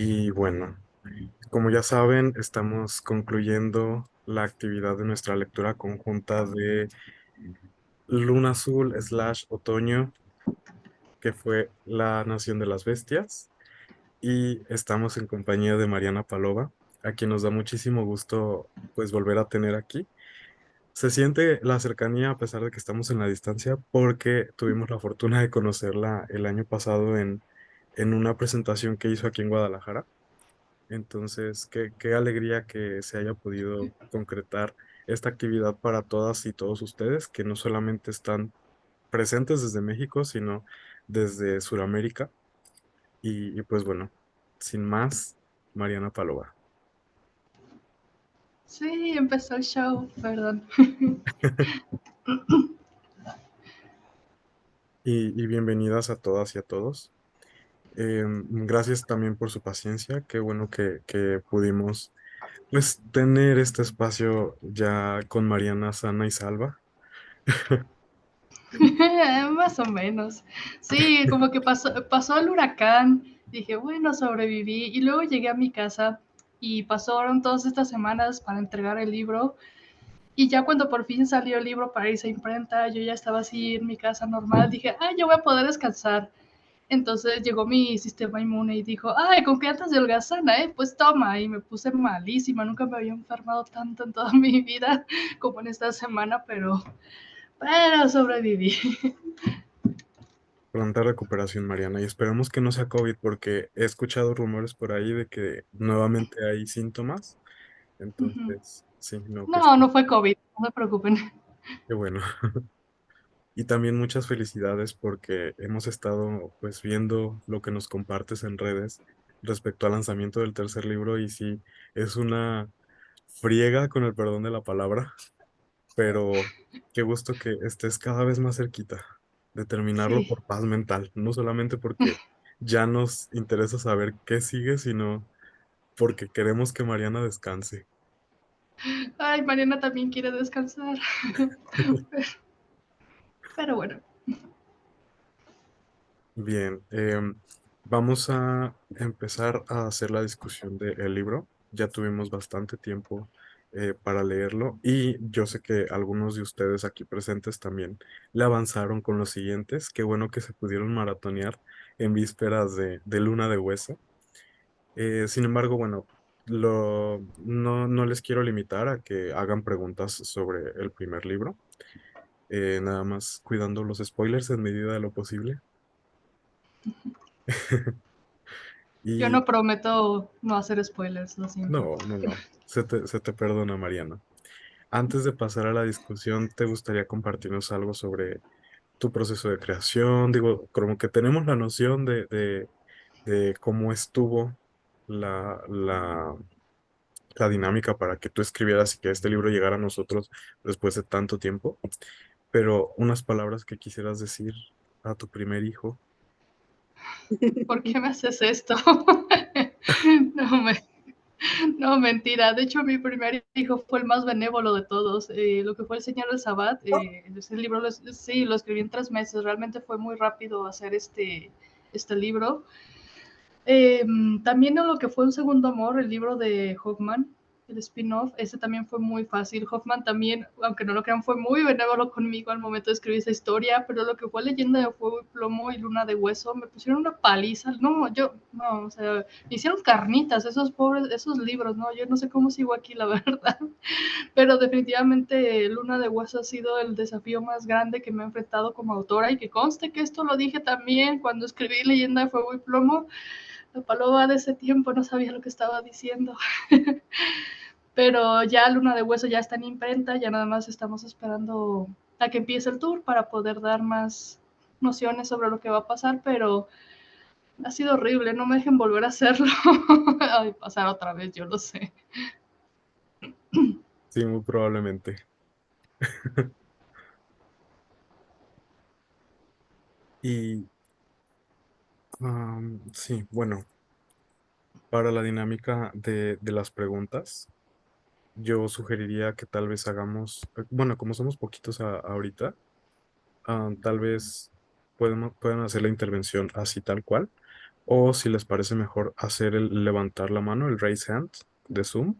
Y bueno, como ya saben, estamos concluyendo la actividad de nuestra lectura conjunta de Luna Azul slash Otoño, que fue La Nación de las Bestias. Y estamos en compañía de Mariana Palova, a quien nos da muchísimo gusto pues volver a tener aquí. Se siente la cercanía a pesar de que estamos en la distancia porque tuvimos la fortuna de conocerla el año pasado en una presentación que hizo aquí en Guadalajara. Entonces, qué alegría que se haya podido concretar esta actividad para todas y todos ustedes, que no solamente están presentes desde México, sino desde Sudamérica. Y pues bueno, sin más, Mariana Palova. Sí, empezó el show, perdón. Y bienvenidas a todas y a todos. Gracias también por su paciencia. Qué bueno que pudimos pues tener este espacio ya con Mariana sana y salva. Más o menos. Sí, como que pasó el huracán. Dije, bueno, sobreviví. Y luego llegué a mi casa y pasaron todas estas semanas para entregar el libro. Y ya cuando por fin salió el libro para irse a imprenta, yo ya estaba así en mi casa normal. Dije, ay, yo voy a poder descansar. Entonces llegó mi sistema inmune y dijo, ay, ¿con qué andas de holgazana, Pues toma, y me puse malísima, nunca me había enfermado tanto en toda mi vida como en esta semana, pero sobreviví. Pronta recuperación, Mariana, y esperemos que no sea COVID, porque he escuchado rumores por ahí de que nuevamente hay síntomas. Entonces, sí, no, pues No, no fue COVID, no se preocupen. qué bueno. Y también muchas felicidades porque hemos estado pues viendo lo que nos compartes en redes respecto al lanzamiento del tercer libro y sí, es una friega con el perdón de la palabra, pero qué gusto que estés cada vez más cerquita de terminarlo Sí. por paz mental, no solamente porque ya nos interesa saber qué sigue, sino porque queremos que Mariana descanse. Ay, Mariana también quiere descansar. Pero bueno. Bien, vamos a empezar a hacer la discusión del libro. Ya tuvimos bastante tiempo para leerlo y yo sé que algunos de ustedes aquí presentes también le avanzaron con los siguientes. Qué bueno que se pudieron maratonear en vísperas de Luna de Hueso. Sin embargo, bueno, no les quiero limitar a que hagan preguntas sobre el primer libro, nada más cuidando los spoilers en medida de lo posible. Yo Y no prometo no hacer spoilers, lo siento. no. Se te perdona, Mariana. Antes de pasar a la discusión, ¿te gustaría compartirnos algo sobre tu proceso de creación? Digo, como que tenemos la noción de cómo estuvo la, la, la dinámica para que tú escribieras y que este libro llegara a nosotros después de tanto tiempo, pero unas palabras que quisieras decir a tu primer hijo. ¿Por qué me haces esto? No me, no, mentira. De hecho, mi primer hijo fue el más benévolo de todos. Lo que fue El Señor del Sabbat, ese libro sí, lo escribí en 3 meses. Realmente fue muy rápido hacer este libro. Eh, También lo que fue Un Segundo Amor, el libro de Hoffman, el spin-off, ese también fue muy fácil. Hoffman también, aunque no lo crean, fue muy benévolo conmigo al momento de escribir esa historia, pero lo que fue Leyenda de Fuego y Plomo y Luna de Hueso, me pusieron una paliza. No, o sea, me hicieron carnitas esos pobres, esos libros, ¿no? Yo no sé cómo sigo aquí, la verdad, pero definitivamente Luna de Hueso ha sido el desafío más grande que me he enfrentado como autora y que conste que esto lo dije también cuando escribí Leyenda de Fuego y Plomo. La paloma de ese tiempo no sabía lo que estaba diciendo. Pero ya Luna de Hueso ya está en imprenta, ya nada más estamos esperando a que empiece el tour para poder dar más nociones sobre lo que va a pasar, pero ha sido horrible, no me dejen volver a hacerlo. Ay, pasar otra vez, yo lo sé. Sí, muy probablemente. Y sí, bueno, para la dinámica de las preguntas, yo sugeriría que tal vez hagamos, bueno, como somos poquitos ahorita, tal vez pueden hacer la intervención así tal cual, o si les parece mejor hacer el levantar la mano, el raise hand de Zoom,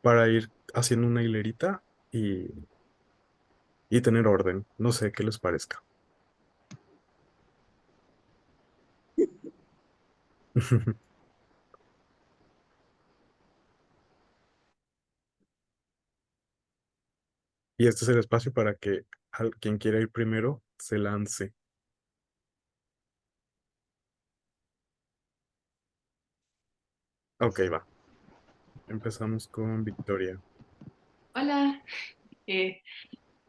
para ir haciendo una hilerita y, y tener orden. No sé qué les parezca. Y este es el espacio para que quien quiera ir primero se lance. Ok, va. Empezamos con Victoria. Hola, eh,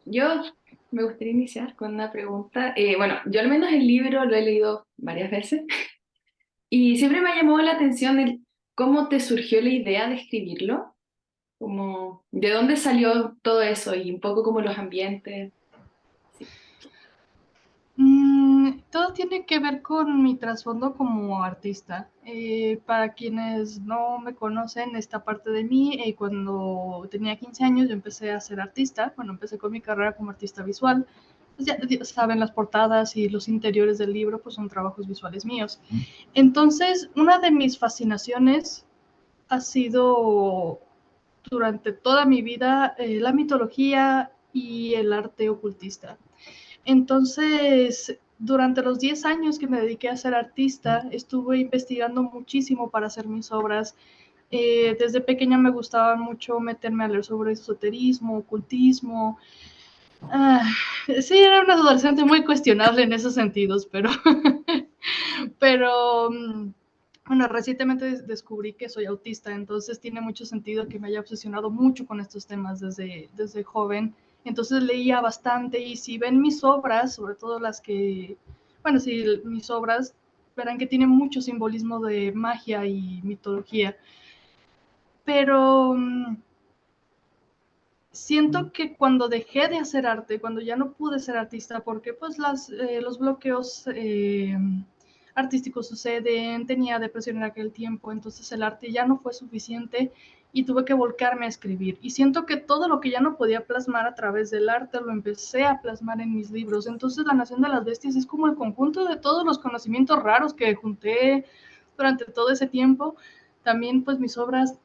yo me gustaría iniciar con una pregunta. Bueno, yo al menos el libro lo he leído varias veces y siempre me ha llamado la atención el cómo te surgió la idea de escribirlo, como de dónde salió todo eso y un poco como los ambientes. Sí. Todo tiene que ver con mi trasfondo como artista. Para quienes no me conocen, esta parte de mí, cuando tenía 15 años yo empecé a ser artista. Bueno, empecé con mi carrera como artista visual. Pues ya saben, las portadas y los interiores del libro pues son trabajos visuales míos. Entonces, una de mis fascinaciones ha sido durante toda mi vida la mitología y el arte ocultista. Entonces, durante los 10 años que me dediqué a ser artista, estuve investigando muchísimo para hacer mis obras. Desde pequeña me gustaba mucho meterme a leer sobre esoterismo, ocultismo. Ah, sí, era una adolescente muy cuestionable en esos sentidos, pero bueno, recientemente descubrí que soy autista, entonces tiene mucho sentido que me haya obsesionado mucho con estos temas desde joven. Entonces leía bastante y si ven mis obras, sobre todo las que, bueno, sí, mis obras, verán que tienen mucho simbolismo de magia y mitología. Pero siento que cuando dejé de hacer arte, cuando ya no pude ser artista, porque pues los bloqueos artísticos suceden, tenía depresión en aquel tiempo, entonces el arte ya no fue suficiente y tuve que volcarme a escribir. Y siento que todo lo que ya no podía plasmar a través del arte lo empecé a plasmar en mis libros. Entonces La Nación de las Bestias es como el conjunto de todos los conocimientos raros que junté durante todo ese tiempo. También pues mis obras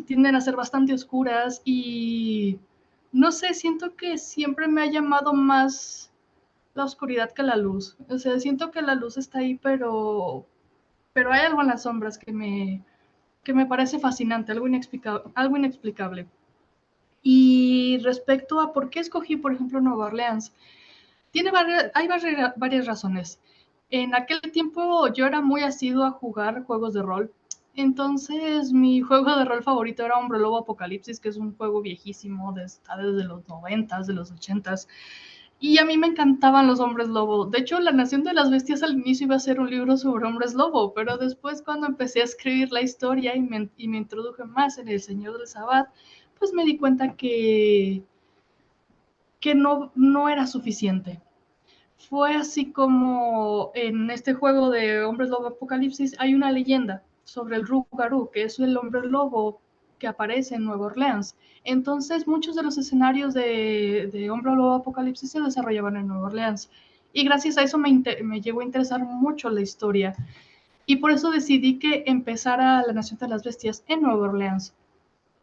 tienden a ser bastante oscuras y no sé, siento que siempre me ha llamado más la oscuridad que la luz. O sea, siento que la luz está ahí, pero hay algo en las sombras que me parece fascinante, algo inexplicable. Y respecto a por qué escogí, por ejemplo, Nueva Orleans, hay varias razones. En aquel tiempo yo era muy asiduo a jugar juegos de rol. Entonces mi juego de rol favorito era Hombre Lobo Apocalipsis, que es un juego viejísimo, desde los 90s, de los 80s. Y a mí me encantaban los hombres lobo. De hecho, La Nación de las Bestias al inicio iba a ser un libro sobre hombres lobo, pero después cuando empecé a escribir la historia y me introduje más en El Señor del Sabbat, pues me di cuenta que no era suficiente. Fue así como en este juego de Hombres Lobo Apocalipsis hay una leyenda sobre el Rougarou, que es el hombre lobo que aparece en Nueva Orleans. Entonces, muchos de los escenarios de Hombre Lobo Apocalipsis se desarrollaban en Nueva Orleans. Y gracias a eso me llegó a interesar mucho la historia. Y por eso decidí que empezara La Nación de las Bestias en Nueva Orleans.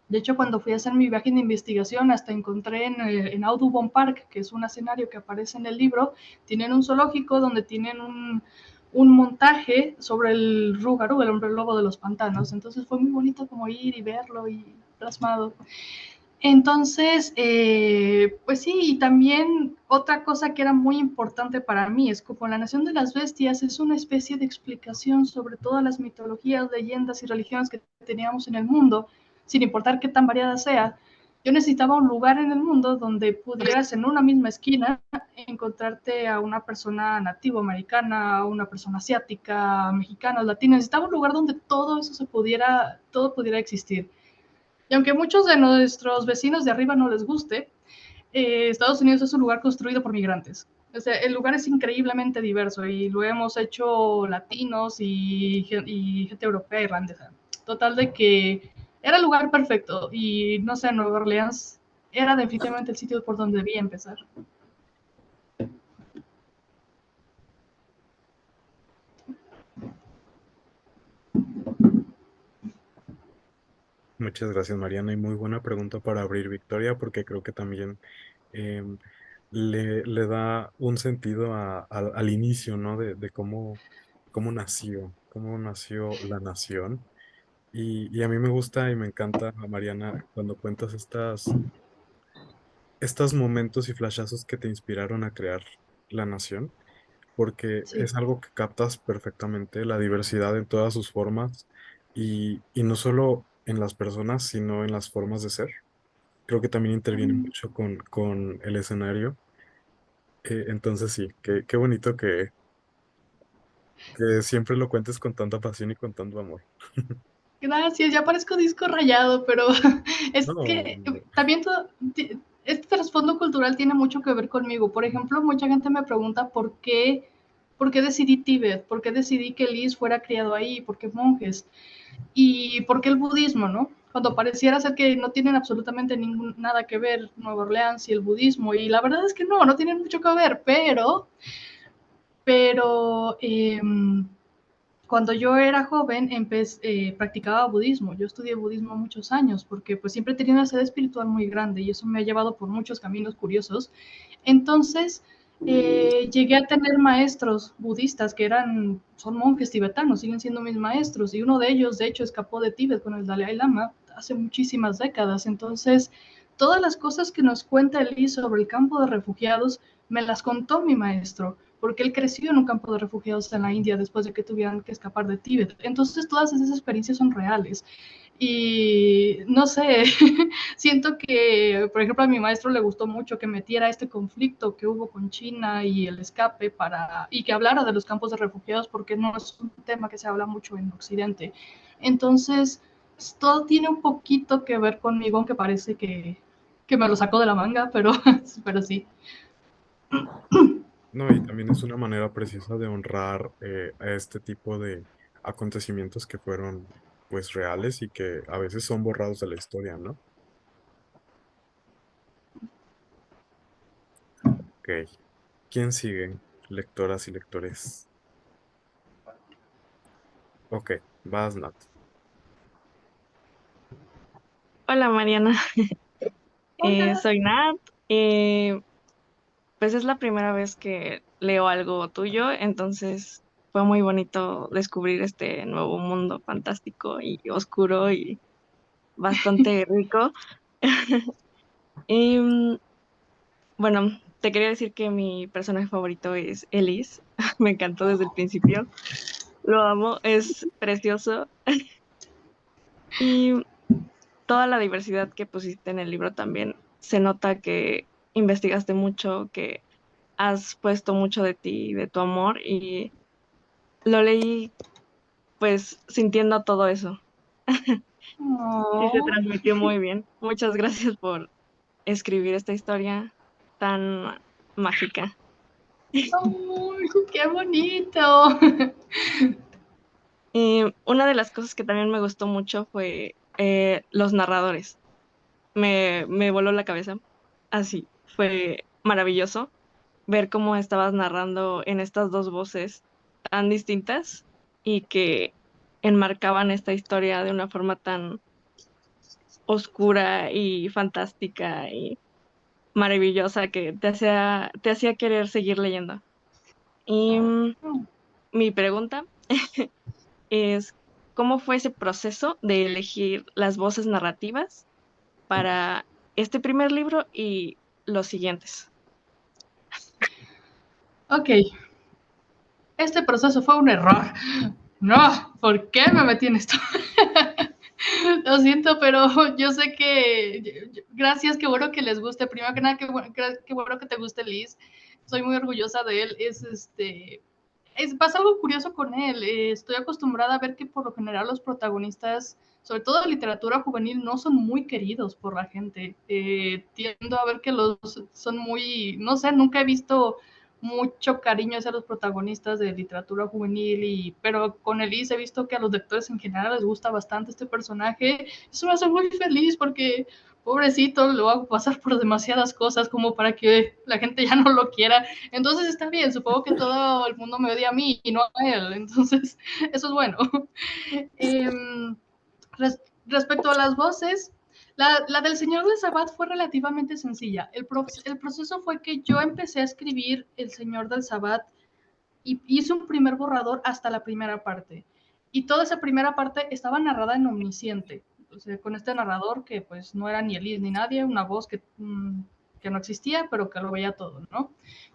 De hecho, cuando fui a hacer mi viaje de investigación, hasta encontré en Audubon Park, que es un escenario que aparece en el libro, tienen un zoológico donde tienen un montaje sobre el Rougarou, el hombre lobo de los pantanos. Entonces fue muy bonito como ir y verlo y plasmado. Entonces, pues sí, y también otra cosa que era muy importante para mí es que con La Nación de las Bestias es una especie de explicación sobre todas las mitologías, leyendas y religiones que teníamos en el mundo, sin importar qué tan variada sea. Yo necesitaba un lugar en el mundo donde pudieras en una misma esquina encontrarte a una persona nativo americana, a una persona asiática, mexicana, latina. Necesitaba un lugar donde todo eso todo pudiera existir. Y aunque muchos de nuestros vecinos de arriba no les guste, Estados Unidos es un lugar construido por migrantes. O sea, el lugar es increíblemente diverso y lo hemos hecho latinos y gente europea, irlandesa. Total de que era el lugar perfecto y no sé, Nueva Orleans era definitivamente el sitio por donde debía empezar. Muchas gracias, Mariana, y muy buena pregunta para abrir Victoria, porque creo que también em, le da un sentido al inicio, ¿no? De cómo nació la nación. Y a mí me gusta y me encanta, Mariana, cuando cuentas estos momentos y flashazos que te inspiraron a crear la nación, porque Sí. es algo que captas perfectamente, la diversidad en todas sus formas, y no solo en las personas, sino en las formas de ser. Creo que también interviene Mm. mucho con el escenario. Entonces sí, qué bonito que siempre lo cuentes con tanta pasión y con tanto amor. Gracias, ya parezco disco rayado, pero es No, que también todo, este trasfondo cultural tiene mucho que ver conmigo. Por ejemplo, mucha gente me pregunta por qué decidí Tíbet, por qué decidí que Liz fuera criado ahí, por qué monjes y por qué el budismo, ¿no? Cuando pareciera ser que no tienen absolutamente nada que ver Nueva Orleans y el budismo, y la verdad es que no tienen mucho que ver, pero cuando yo era joven practicaba budismo. Yo estudié budismo muchos años porque pues siempre he tenido una sed espiritual muy grande y eso me ha llevado por muchos caminos curiosos. Entonces llegué a tener maestros budistas que son monjes tibetanos, siguen siendo mis maestros y uno de ellos de hecho escapó de Tíbet con el Dalai Lama hace muchísimas décadas. Entonces todas las cosas que nos cuenta Elise sobre el campo de refugiados me las contó mi maestro porque él creció en un campo de refugiados en la India después de que tuvieran que escapar de Tíbet. Entonces todas esas experiencias son reales. Y no sé, siento que, por ejemplo, a mi maestro le gustó mucho que metiera este conflicto que hubo con China y el escape y que hablara de los campos de refugiados porque no es un tema que se habla mucho en Occidente. Entonces, todo tiene un poquito que ver conmigo, aunque parece que me lo sacó de la manga, pero sí. no, y también es una manera precisa de honrar a este tipo de acontecimientos que fueron pues reales y que a veces son borrados de la historia, ¿no? Ok. ¿Quién sigue? Lectoras y lectores. Ok, vas, Nat. Hola Mariana, Hola. soy Nat. Pues es la primera vez que leo algo tuyo, entonces fue muy bonito descubrir este nuevo mundo fantástico y oscuro y bastante rico. Y bueno, te quería decir que mi personaje favorito es Elise. Me encantó desde el principio. Lo amo, es precioso. Y toda la diversidad que pusiste en el libro también se nota que investigaste mucho, que has puesto mucho de ti, de tu amor y lo leí pues sintiendo todo eso. Sí, se Oh. transmitió muy bien. Muchas gracias por escribir esta historia tan mágica. Oh, qué bonito. Una de las cosas que también me gustó mucho fue los narradores. Me voló la cabeza. Así, fue maravilloso ver cómo estabas narrando en estas dos voces tan distintas y que enmarcaban esta historia de una forma tan oscura y fantástica y maravillosa que te hacía querer seguir leyendo. Y mi pregunta es, ¿cómo fue ese proceso de elegir las voces narrativas para este primer libro y los siguientes? Ok, este proceso fue un error. No, ¿por qué me metí en esto? Lo siento, pero yo sé que. Gracias, qué bueno que les guste. Primero que nada, qué bueno que te guste Liz. Soy muy orgullosa de él. Pasa algo curioso con él. Estoy acostumbrada a ver que por lo general los protagonistas, sobre todo de literatura juvenil, no son muy queridos por la gente. Tiendo a ver que los son muy, no sé, nunca he visto mucho cariño hacia los protagonistas de literatura juvenil, pero con Elise he visto que a los lectores en general les gusta bastante este personaje. Eso me hace muy feliz porque pobrecito, lo hago pasar por demasiadas cosas como para que la gente ya no lo quiera. Entonces está bien, supongo que todo el mundo me odia a mí y no a él, entonces eso es bueno. Eh, respecto a las voces, la del Señor del Sabbat fue relativamente sencilla. El proceso fue que yo empecé a escribir El Señor del Sabbat y hice un primer borrador hasta la primera parte. Y toda esa primera parte estaba narrada en omnisciente, o sea, con este narrador que pues no era ni Elise ni nadie, una voz que no existía, pero que lo veía todo, ¿no?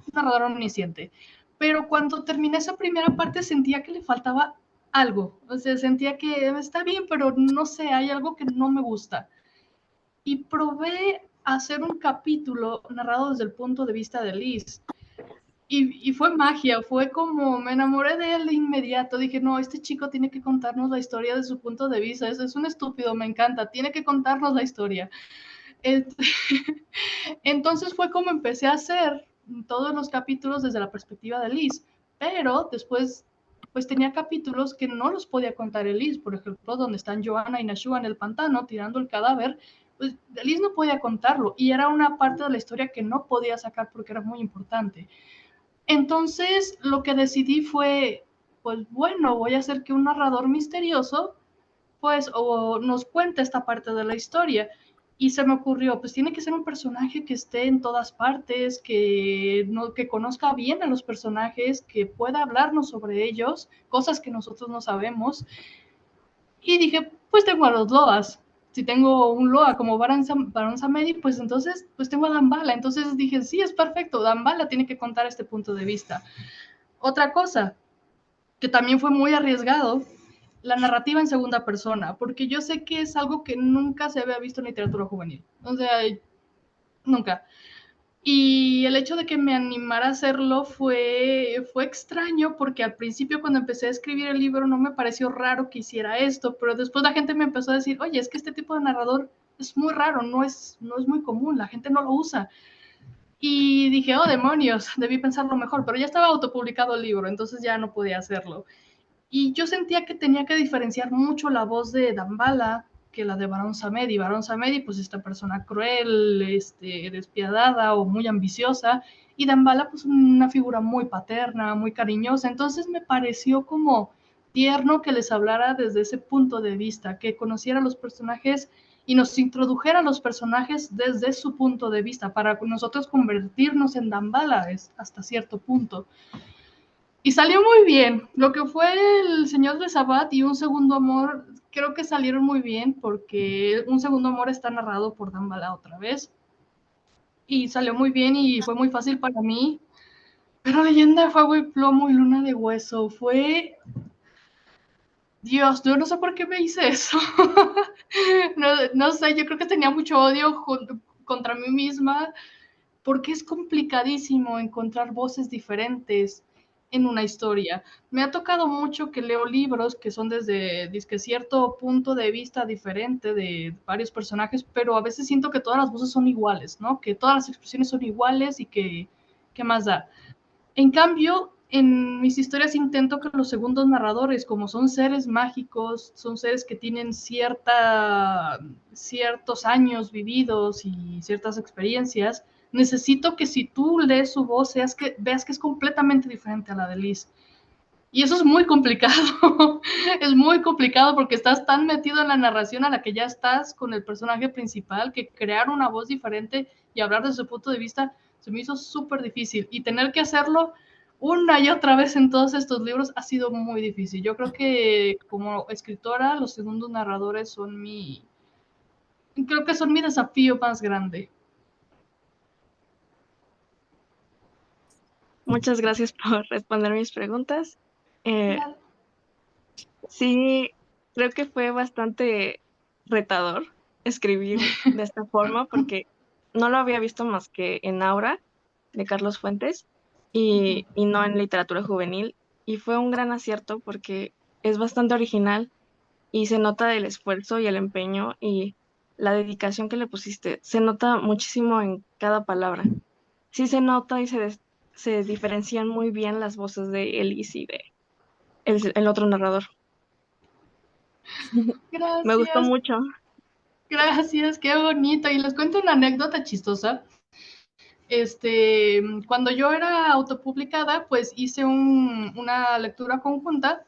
Un narrador omnisciente. Pero cuando terminé esa primera parte sentía que le faltaba algo, o sea, sentía que está bien, pero no sé, hay algo que no me gusta. Y probé hacer un capítulo narrado desde el punto de vista de Liz. Y fue magia, fue como me enamoré de él de inmediato. Dije, no, este chico tiene que contarnos la historia de su punto de vista. Es un estúpido, me encanta, tiene que contarnos la historia. Entonces fue como empecé a hacer todos los capítulos desde la perspectiva de Liz. Pero después, pues tenía capítulos que no los podía contar Liz. Por ejemplo, donde están Joanna y Nashua en el pantano tirando el cadáver. Pues Liz no podía contarlo. Y era una parte de la historia que no podía sacar porque era muy importante. Entonces, lo que decidí fue, pues bueno, voy a hacer que un narrador misterioso, pues, o nos cuente esta parte de la historia. Y se me ocurrió, pues tiene que ser un personaje que esté en todas partes, que conozca bien a los personajes, que pueda hablarnos sobre ellos, cosas que nosotros no sabemos. Y dije, pues tengo a los Loas. Si tengo un Loa como Baron Samedi, pues entonces pues tengo a Dambala. Entonces dije, sí, es perfecto, Dambala tiene que contar este punto de vista. Otra cosa, que también fue muy arriesgado, la narrativa en segunda persona, porque yo sé que es algo que nunca se había visto en literatura juvenil. O sea, nunca. Y el hecho de que me animara a hacerlo fue extraño porque al principio cuando empecé a escribir el libro no me pareció raro que hiciera esto, pero después la gente me empezó a decir, oye, es que este tipo de narrador es muy raro, no es muy común, la gente no lo usa. Y dije, oh demonios, debí pensarlo mejor, pero ya estaba autopublicado el libro, entonces ya no podía hacerlo. Y yo sentía que tenía que diferenciar mucho la voz de Dambala que la de Barón Samedi. Barón Samedi, pues esta persona cruel, despiadada o muy ambiciosa, y Dambala, pues una figura muy paterna, muy cariñosa. Entonces me pareció como tierno que les hablara desde ese punto de vista, que conociera a los personajes y nos introdujera a los personajes desde su punto de vista, para nosotros convertirnos en Dambala hasta cierto punto. Y salió muy bien. Lo que fue El Señor de Sabbat y Un Segundo Amor, creo que salieron muy bien porque Un Segundo Amor está narrado por Dambala otra vez. Y salió muy bien y fue muy fácil para mí. Pero Leyenda de Fuego y Plomo y Luna de Hueso fue... Dios, yo no sé por qué me hice eso. No sé, yo creo que tenía mucho odio contra mí misma porque es complicadísimo encontrar voces diferentes en una historia. Me ha tocado mucho que leo libros que son desde cierto punto de vista diferente de varios personajes, pero a veces siento que todas las voces son iguales, ¿no? Que todas las expresiones son iguales y que, ¿qué más da? En cambio, en mis historias intento que los segundos narradores, como son seres mágicos, son seres que tienen ciertos años vividos y ciertas experiencias, necesito que si tú lees su voz, veas que es completamente diferente a la de Liz. Y eso es muy complicado, es muy complicado porque estás tan metido en la narración a la que ya estás con el personaje principal que crear una voz diferente y hablar desde su punto de vista se me hizo súper difícil. Y tener que hacerlo una y otra vez en todos estos libros ha sido muy difícil. Yo creo que como escritora los segundos narradores creo que son mi desafío más grande. Muchas gracias por responder mis preguntas. Sí, creo que fue bastante retador escribir de esta forma porque no lo había visto más que en Aura de Carlos Fuentes y no en literatura juvenil. Y fue un gran acierto porque es bastante original y se nota el esfuerzo y el empeño y la dedicación que le pusiste. Se nota muchísimo en cada palabra. Sí se nota y se diferencian muy bien las voces de Elise y de el otro narrador. Me gustó Gracias, mucho. gracias, qué bonito. Y les cuento una anécdota chistosa. Cuando yo era autopublicada, pues hice una lectura conjunta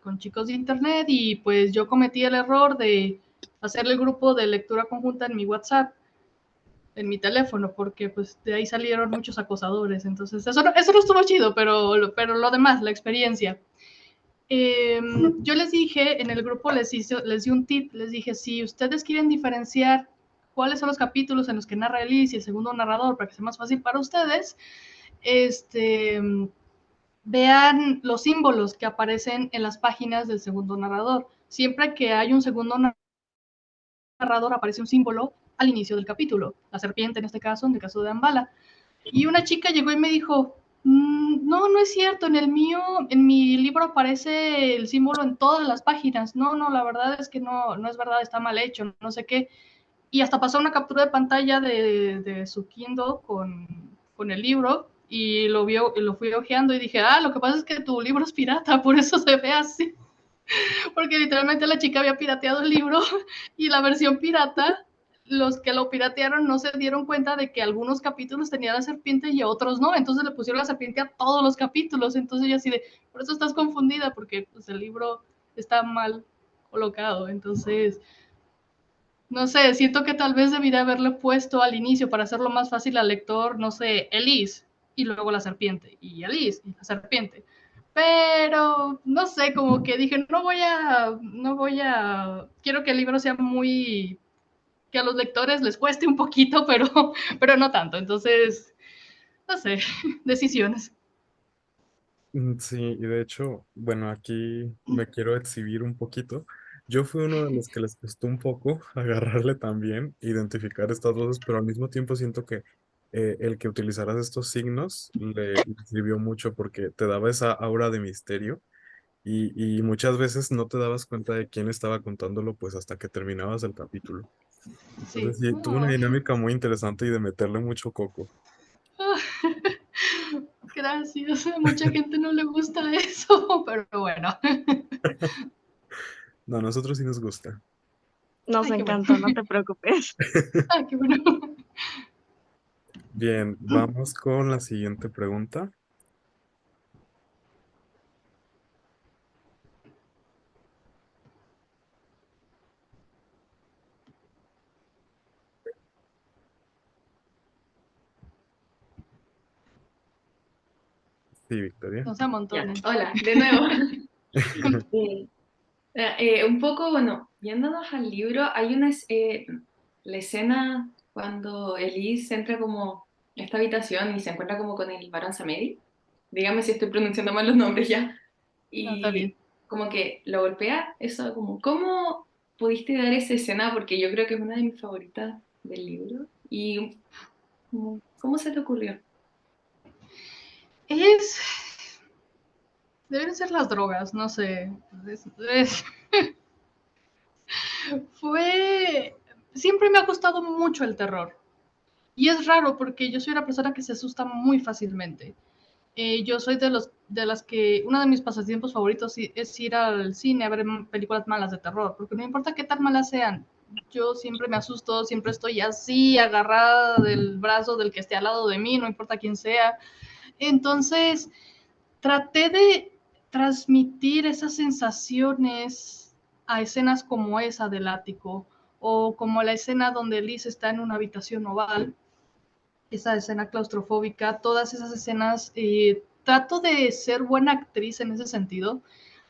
con chicos de internet y pues yo cometí el error de hacerle el grupo de lectura conjunta en mi WhatsApp, en mi teléfono, porque pues de ahí salieron muchos acosadores. Entonces eso no estuvo chido, pero lo demás, la experiencia. Yo les dije, en el grupo les di un tip, les dije, si ustedes quieren diferenciar cuáles son los capítulos en los que narra Elise y el segundo narrador para que sea más fácil para ustedes, vean los símbolos que aparecen en las páginas del segundo narrador. Siempre que hay un segundo narrador aparece un símbolo al inicio del capítulo, la serpiente en este caso, en el caso de Ambala. Y una chica llegó y me dijo, no es cierto, en mi libro aparece el símbolo en todas las páginas. No, la verdad es que no es verdad, está mal hecho, no sé qué. Y hasta pasó una captura de pantalla de su Kindle con el libro y lo fui ojeando y dije, lo que pasa es que tu libro es pirata, por eso se ve así. Porque literalmente la chica había pirateado el libro y la versión pirata, los que lo piratearon no se dieron cuenta de que algunos capítulos tenía la serpiente y otros no, entonces le pusieron la serpiente a todos los capítulos, entonces yo así de, por eso estás confundida, porque pues, el libro está mal colocado, entonces, no sé, siento que tal vez debería haberle puesto al inicio para hacerlo más fácil al lector, no sé, Elise, y luego la serpiente, y Elise, y la serpiente, pero no sé, como que dije, quiero que el libro sea muy, que a los lectores les cueste un poquito, pero no tanto, entonces, no sé, decisiones. Sí, y de hecho, bueno, aquí me quiero exhibir un poquito. Yo fui uno de los que les costó un poco agarrarle también, identificar estas voces, pero al mismo tiempo siento que el que utilizaras estos signos le sirvió mucho porque te daba esa aura de misterio y muchas veces no te dabas cuenta de quién estaba contándolo pues hasta que terminabas el capítulo. Sí. Entonces sí, tuvo una dinámica muy interesante y de meterle mucho coco. Gracias, a mucha gente no le gusta eso, pero bueno. No, a nosotros sí nos gusta. Nos Ay, qué bueno. encantó, no te preocupes. Ay, qué bueno. Bien, vamos con la siguiente pregunta. Sí, Victoria. No se Ya, amontonen. hola, de nuevo. Eh, un poco, bueno, yéndonos al libro, hay la escena cuando Elise entra como a esta habitación y se encuentra como con el varón Samedi. Dígame si estoy pronunciando mal los nombres ya. No, está bien. Y como que lo golpea, eso como, ¿cómo pudiste dar esa escena? Porque yo creo que es una de mis favoritas del libro. Y ¿cómo se te ocurrió? Es. Deben ser las drogas, no sé. Es- fue. Siempre me ha gustado mucho el terror. Y es raro porque yo soy una persona que se asusta muy fácilmente. Yo soy de las que uno de mis pasatiempos favoritos es ir al cine a ver películas malas de terror, porque no importa qué tan malas sean, yo siempre me asusto, siempre estoy así, agarrada del brazo del que esté al lado de mí, no importa quién sea. Entonces, traté de transmitir esas sensaciones a escenas como esa del ático, o como la escena donde Liz está en una habitación oval, esa escena claustrofóbica, todas esas escenas, trato de ser buena actriz en ese sentido,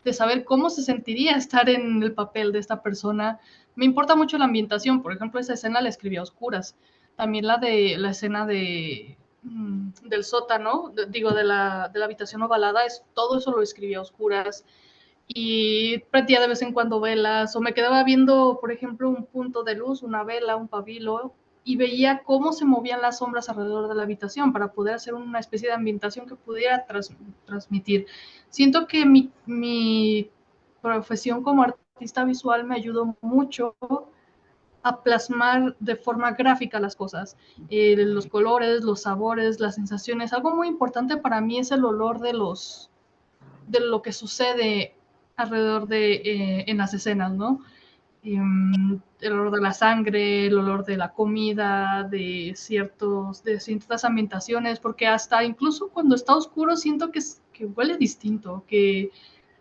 de saber cómo se sentiría estar en el papel de esta persona. Me importa mucho la ambientación, por ejemplo, esa escena la escribí a oscuras. También la escena del sótano, de la habitación ovalada, todo eso lo escribí a oscuras y prendía de vez en cuando velas o me quedaba viendo, por ejemplo, un punto de luz, una vela, un pabilo y veía cómo se movían las sombras alrededor de la habitación para poder hacer una especie de ambientación que pudiera transmitir. Siento que mi profesión como artista visual me ayudó mucho a plasmar de forma gráfica las cosas, los colores, los sabores, las sensaciones. Algo muy importante para mí es el olor de lo que sucede alrededor en las escenas, ¿no? El olor de la sangre, el olor de la comida, de ciertas ambientaciones, porque hasta incluso cuando está oscuro siento que huele distinto, que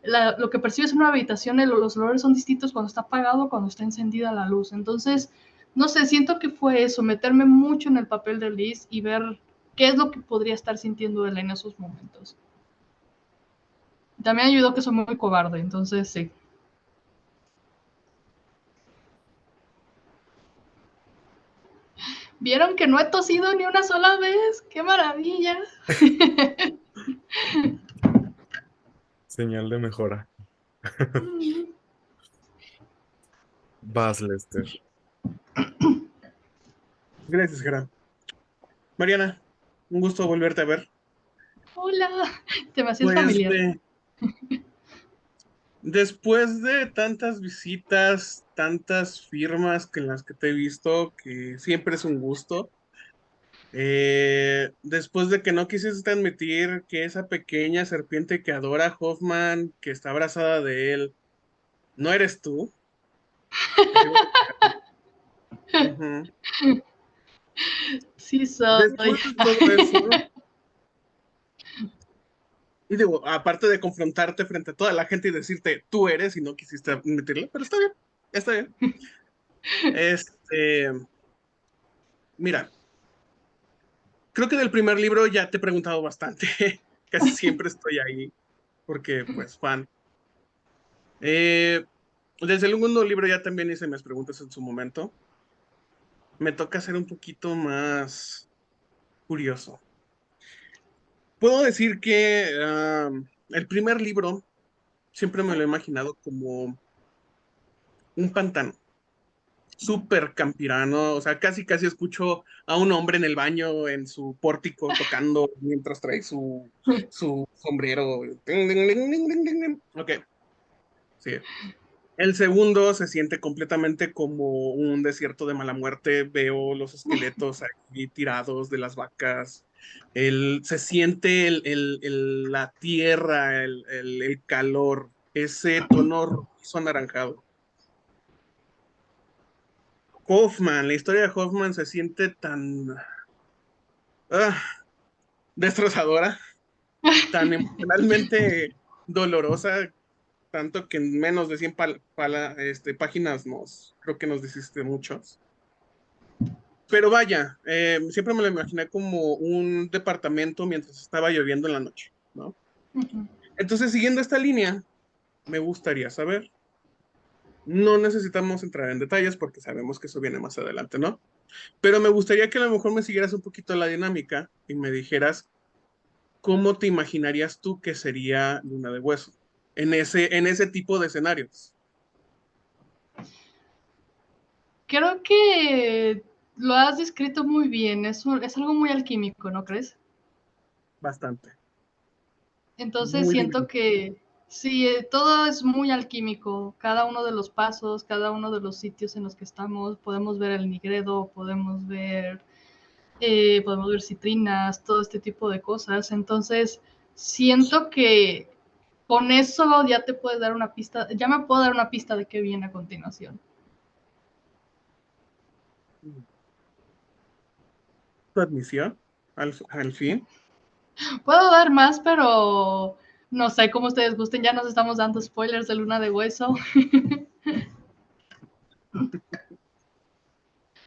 lo que percibes en una habitación, los olores son distintos cuando está apagado, cuando está encendida la luz. Entonces, no sé, siento que fue eso, meterme mucho en el papel de Liz y ver qué es lo que podría estar sintiendo Elena en esos momentos. También ayudó que soy muy cobarde, entonces sí. ¿Vieron que no he tosido ni una sola vez? ¡Qué maravilla! Señal de mejora. Vas, Lester. Gracias, Gerard. Mariana, un gusto volverte a ver. Hola, te me hacías Pues familiar. después de tantas visitas, tantas firmas en las que te he visto, que siempre es un gusto, después de que no quisiste admitir que esa pequeña serpiente que adora a Hoffman, que está abrazada de él, no eres tú. Ujú. Sí soy. Después de todo eso, y digo, aparte de confrontarte frente a toda la gente y decirte tú eres y no quisiste admitirlo, pero está bien, está bien. Este, mira, creo que del primer libro ya te he preguntado bastante. Casi siempre estoy ahí porque, pues, fan. Eh, Desde el segundo libro ya también hice mis preguntas en su momento. Me toca ser un poquito más curioso. Puedo decir que el primer libro siempre me lo he imaginado como un pantano, súper campirano, o sea, casi casi escucho a un hombre en el baño, en su pórtico, tocando mientras trae su sombrero. Ding, ding, ding, ding, ding, ding, ding. Ok, sí. El segundo se siente completamente como un desierto de mala muerte. Veo los esqueletos aquí tirados de las vacas. Se siente la tierra, el calor, ese tono rojizo anaranjado. Hoffman, la historia de Hoffman se siente tan ah, destrozadora, tan emocionalmente dolorosa, tanto que en menos de 100 páginas creo que nos dijiste muchos. Pero vaya, siempre me lo imaginé como un departamento mientras estaba lloviendo en la noche, ¿no? Entonces, siguiendo esta línea, me gustaría saber, no necesitamos entrar en detalles porque sabemos que eso viene más adelante, ¿no? Pero me gustaría que a lo mejor me siguieras un poquito la dinámica y me dijeras cómo te imaginarías tú que sería Luna de Hueso en ese tipo de escenarios. Creo que lo has descrito muy bien. Es algo muy alquímico, ¿no crees? Bastante. Entonces Muy siento divino. que sí, todo es muy alquímico. Cada uno de los pasos, cada uno de los sitios en los que estamos, podemos ver el nigredo, podemos ver citrinas, todo este tipo de cosas. Entonces siento que con eso ya te puedes dar una pista, ya me puedo dar una pista de qué viene a continuación. Tu admisión, al fin. Puedo dar más, pero no sé cómo ustedes gusten. Ya nos estamos dando spoilers de Luna de Hueso.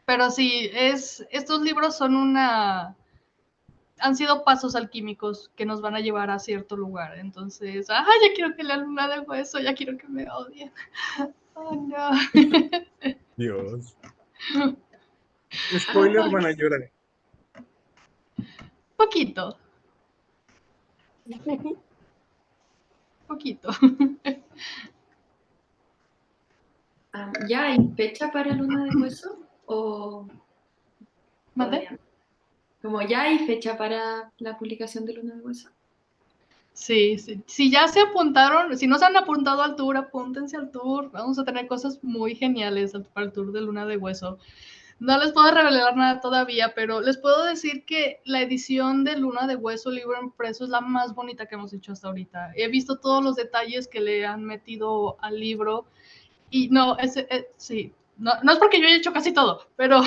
Pero sí, estos libros han sido pasos alquímicos que nos van a llevar a cierto lugar. Entonces, ya quiero que la Luna de Hueso, ya quiero que me odien. Oh, no. Dios. Spoiler, van a llorar. Poquito. Poquito. ¿Ya hay fecha para Luna de Hueso? ¿O ¿Mande? todavía no? Como ya hay fecha para la publicación de Luna de Hueso. Sí, sí. Si ya se apuntaron, si no se han apuntado al tour, apúntense al tour. Vamos a tener cosas muy geniales para el tour de Luna de Hueso. No les puedo revelar nada todavía, pero les puedo decir que la edición de Luna de Hueso libro impreso es la más bonita que hemos hecho hasta ahorita. He visto todos los detalles que le han metido al libro y no, sí, No, no es porque yo haya hecho casi todo, pero,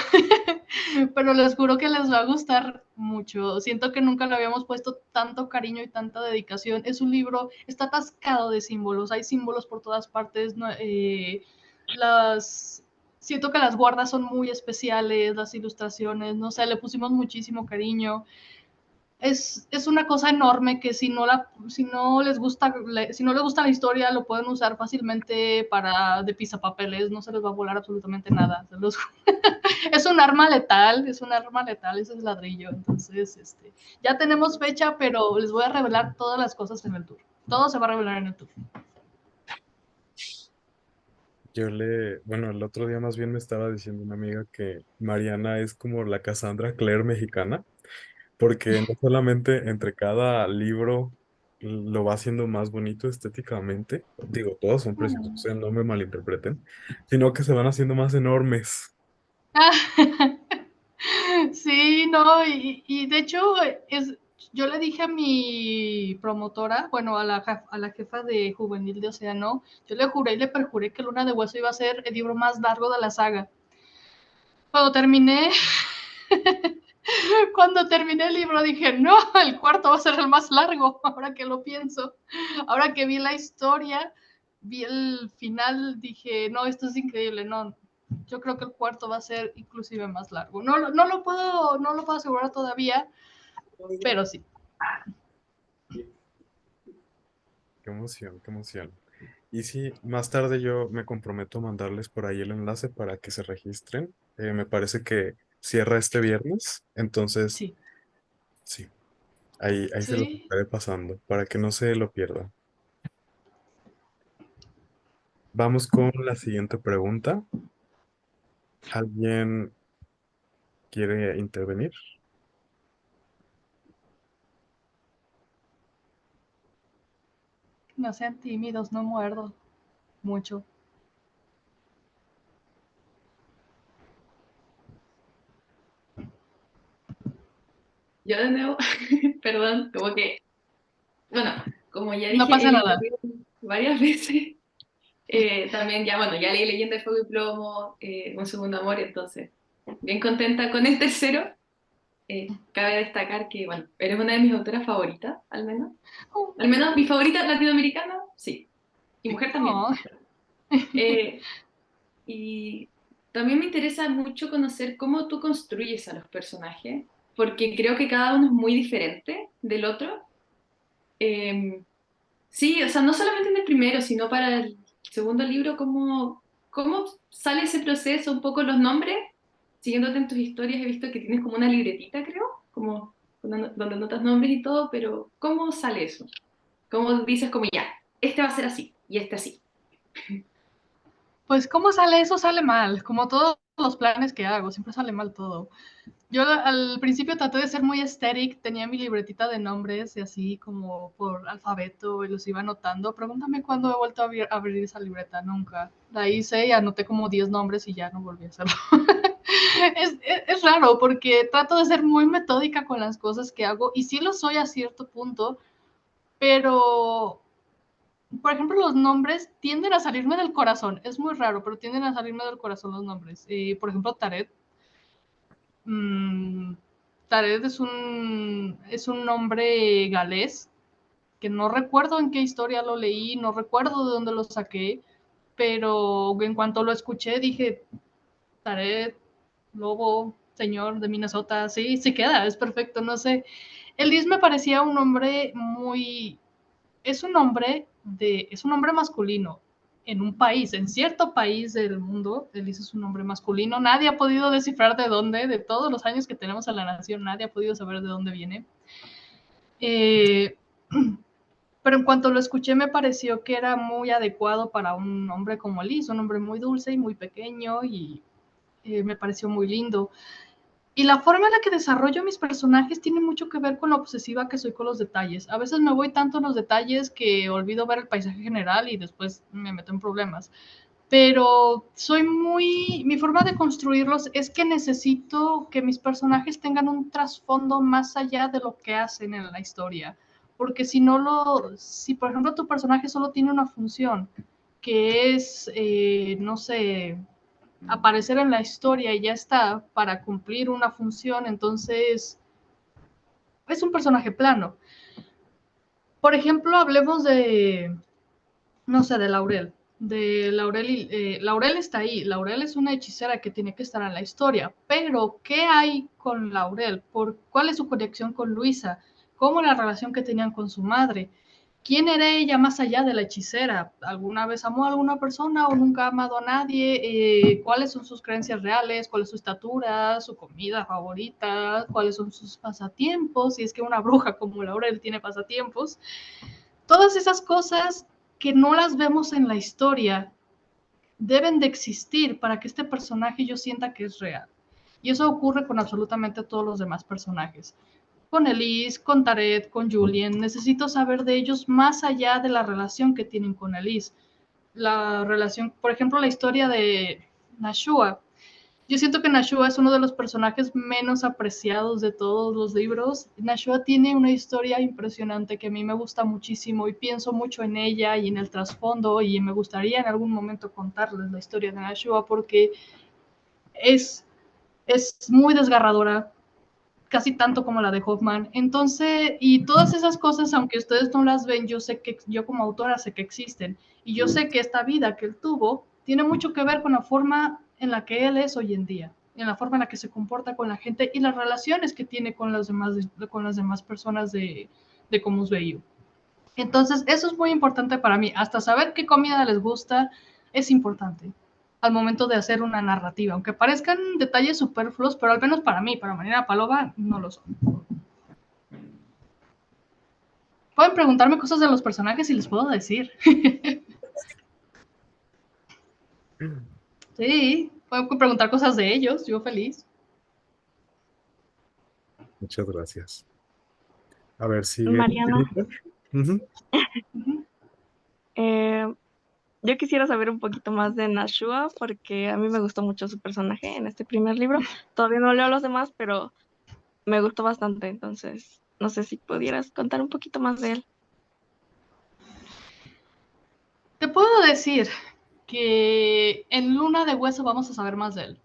pero les juro que les va a gustar mucho. Siento que nunca le habíamos puesto tanto cariño y tanta dedicación. Es un libro, está atascado de símbolos, hay símbolos por todas partes. No, las, siento que las guardas son muy especiales, las ilustraciones, no sé, le pusimos muchísimo cariño. Es una cosa enorme que si no les gusta la historia, lo pueden usar fácilmente de pisapapeles, no se les va a volar absolutamente nada. Es un arma letal, ese es ladrillo. Entonces, ya tenemos fecha, pero les voy a revelar todas las cosas en el tour. Todo se va a revelar en el tour. Bueno, el otro día más bien me estaba diciendo una amiga que Mariana es como la Cassandra Clare mexicana, porque no solamente entre cada libro lo va haciendo más bonito estéticamente, digo, todos son preciosos, o sea, no me malinterpreten, sino que se van haciendo más enormes. Sí, no, y de hecho, yo le dije a mi promotora, bueno, a la jefa de juvenil de Océano, yo le juré y le perjuré que Luna de Hueso iba a ser el libro más largo de la saga. Cuando terminé, cuando terminé el libro dije, no, el cuarto va a ser el más largo, ahora que lo pienso. Ahora que vi la historia, vi el final, dije, no, esto es increíble, no, yo creo que el cuarto va a ser inclusive más largo. No lo puedo asegurar todavía, pero sí. Qué emoción, qué emoción. Y sí, más tarde yo me comprometo a mandarles por ahí el enlace para que se registren. Me parece que cierra este viernes, entonces Sí. sí, ahí se los Sí. estaré pasando para que no se lo pierdan. Vamos con la siguiente pregunta. ¿Alguien quiere intervenir? No sean tímidos, no muerdo mucho. Yo de nuevo, perdón, como que, bueno, como ya No dije, he pasa leído nada. varias veces. También ya, bueno, ya leí Leyenda de Fuego y Plomo, Un Segundo Amor, entonces, bien contenta con el tercero. Cabe destacar que, bueno, eres una de mis autoras favoritas, al menos. Al menos mi favorita latinoamericana, sí. Y mujer también. Oh, Eh, y también me interesa mucho conocer cómo tú construyes a los personajes, porque creo que cada uno es muy diferente del otro. Eh, sí, o sea, no solamente en el primero, sino para el segundo libro, cómo sale ese proceso, un poco los nombres. Siguiéndote en tus historias, he visto que tienes como una libretita, creo, como donde anotas nombres y todo, pero ¿cómo sale eso? ¿Cómo dices como ya, este va a ser así y este así? pues, ¿cómo sale eso? Sale mal. Como todos los planes que hago, siempre sale mal todo. Yo al principio traté de ser muy aesthetic, tenía mi libretita de nombres y así como por alfabeto y los iba anotando. Pregúntame cuándo he vuelto a abrir esa libreta, nunca. La hice y anoté como 10 nombres y ya no volví a hacerlo. Es raro porque trato de ser muy metódica con las cosas que hago y sí lo soy a cierto punto, pero por ejemplo los nombres tienden a salirme del corazón. Es muy raro, pero tienden a salirme del corazón los nombres. Por ejemplo, Taret. Mm, Taret es un nombre galés que no recuerdo en qué historia lo leí, no recuerdo de dónde lo saqué, pero en cuanto lo escuché dije, Taret, lobo, señor de Minnesota, sí, sí queda, es perfecto, no sé. El Liz me parecía un hombre muy, es un hombre masculino en un país, en cierto país del mundo, Elise es un hombre masculino, nadie ha podido descifrar de dónde, de todos los años que tenemos en la nación, nadie ha podido saber de dónde viene. Eh, pero en cuanto lo escuché me pareció que era muy adecuado para un hombre como Elise, un hombre muy dulce y muy pequeño y me pareció muy lindo. Y la forma en la que desarrollo mis personajes tiene mucho que ver con lo obsesiva que soy con los detalles. A veces me voy tanto en los detalles que olvido ver el paisaje general y después me meto en problemas. Pero mi forma de construirlos es que necesito que mis personajes tengan un trasfondo más allá de lo que hacen en la historia. Porque si por ejemplo tu personaje solo tiene una función, que es, no sé, aparecer en la historia y ya está para cumplir una función, entonces es un personaje plano. Por ejemplo, hablemos de, no sé, de Laurel. De Laurel, Laurel está ahí. Laurel es una hechicera que tiene que estar en la historia. Pero, ¿qué hay con Laurel? ¿Cuál es su conexión con Luisa? ¿Cómo la relación que tenían con su madre? ¿Quién era ella más allá de la hechicera? ¿Alguna vez amó a alguna persona o nunca ha amado a nadie? ¿Cuáles son sus creencias reales? ¿Cuál es su estatura? ¿Su comida favorita? ¿Cuáles son sus pasatiempos? Si es que una bruja como Laurel tiene pasatiempos. Todas esas cosas que no las vemos en la historia deben de existir para que este personaje yo sienta que es real. Y eso ocurre con absolutamente todos los demás personajes. Con Elise, con Tareth, con Julien. Necesito saber de ellos más allá de la relación que tienen con Elise. La relación, por ejemplo, la historia de Nashua. Yo siento que Nashua es uno de los personajes menos apreciados de todos los libros. Nashua tiene una historia impresionante que a mí me gusta muchísimo y pienso mucho en ella y en el trasfondo y me gustaría en algún momento contarles la historia de Nashua porque es, es muy desgarradora, casi tanto como la de Hoffman. Entonces, y todas esas cosas, aunque ustedes no las ven, yo sé que yo como autora sé que existen. Y yo sé que esta vida que él tuvo tiene mucho que ver con la forma en la que él es hoy en día, en la forma en la que se comporta con la gente y las relaciones que tiene con las demás personas de Comus Bayou. Entonces, eso es muy importante para mí. Hasta saber qué comida les gusta es importante al momento de hacer una narrativa, aunque parezcan detalles superfluos, pero al menos para mí, para Mariana Paloma, no lo son. Pueden preguntarme cosas de los personajes y les puedo decir. Sí, pueden preguntar cosas de ellos, yo feliz. Muchas gracias. A ver, sigue. Mariana, Ujú. eh, yo quisiera saber un poquito más de Nashua porque a mí me gustó mucho su personaje en este primer libro. Todavía no leo los demás, pero me gustó bastante, entonces no sé si pudieras contar un poquito más de él. Te puedo decir que en Luna de Hueso vamos a saber más de él.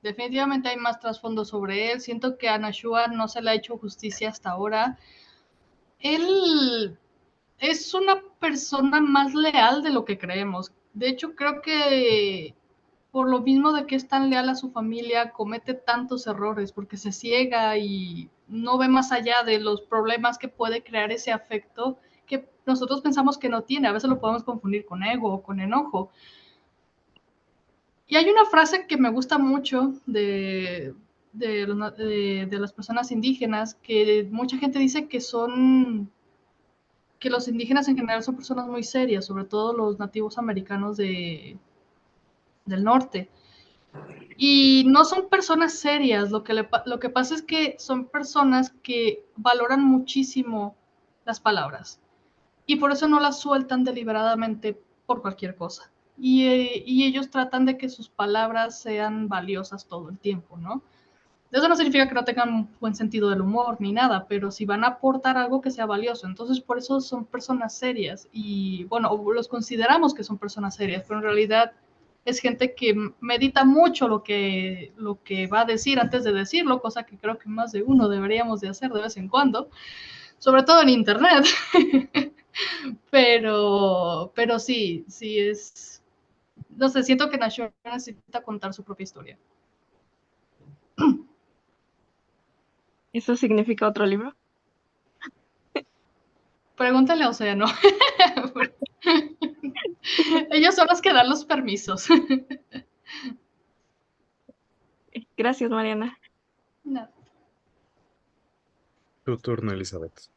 Definitivamente hay más trasfondo sobre él. Siento que a Nashua no se le ha hecho justicia hasta ahora. Él es una persona más leal de lo que creemos. De hecho, creo que por lo mismo de que es tan leal a su familia, comete tantos errores porque se ciega y no ve más allá de los problemas que puede crear ese afecto que nosotros pensamos que no tiene. A veces lo podemos confundir con ego o con enojo. Y hay una frase que me gusta mucho de las personas indígenas, que mucha gente dice que los indígenas en general son personas muy serias, sobre todo los nativos americanos del norte. Y no son personas serias, lo que pasa es que son personas que valoran muchísimo las palabras y por eso no las sueltan deliberadamente por cualquier cosa. Y ellos tratan de que sus palabras sean valiosas todo el tiempo, ¿no? Eso no significa que no tengan un buen sentido del humor ni nada, pero si van a aportar algo que sea valioso, entonces por eso son personas serias y bueno, los consideramos que son personas serias, pero en realidad es gente que medita mucho lo que va a decir antes de decirlo, cosa que creo que más de uno deberíamos de hacer de vez en cuando, sobre todo en internet. Pero sí, sí es, no sé, siento que Nashua necesita contar su propia historia. ¿Eso significa otro libro? Pregúntale a Océano. Ellos son los que dan los permisos. Gracias, Mariana. No. Tu turno, Elizabeth.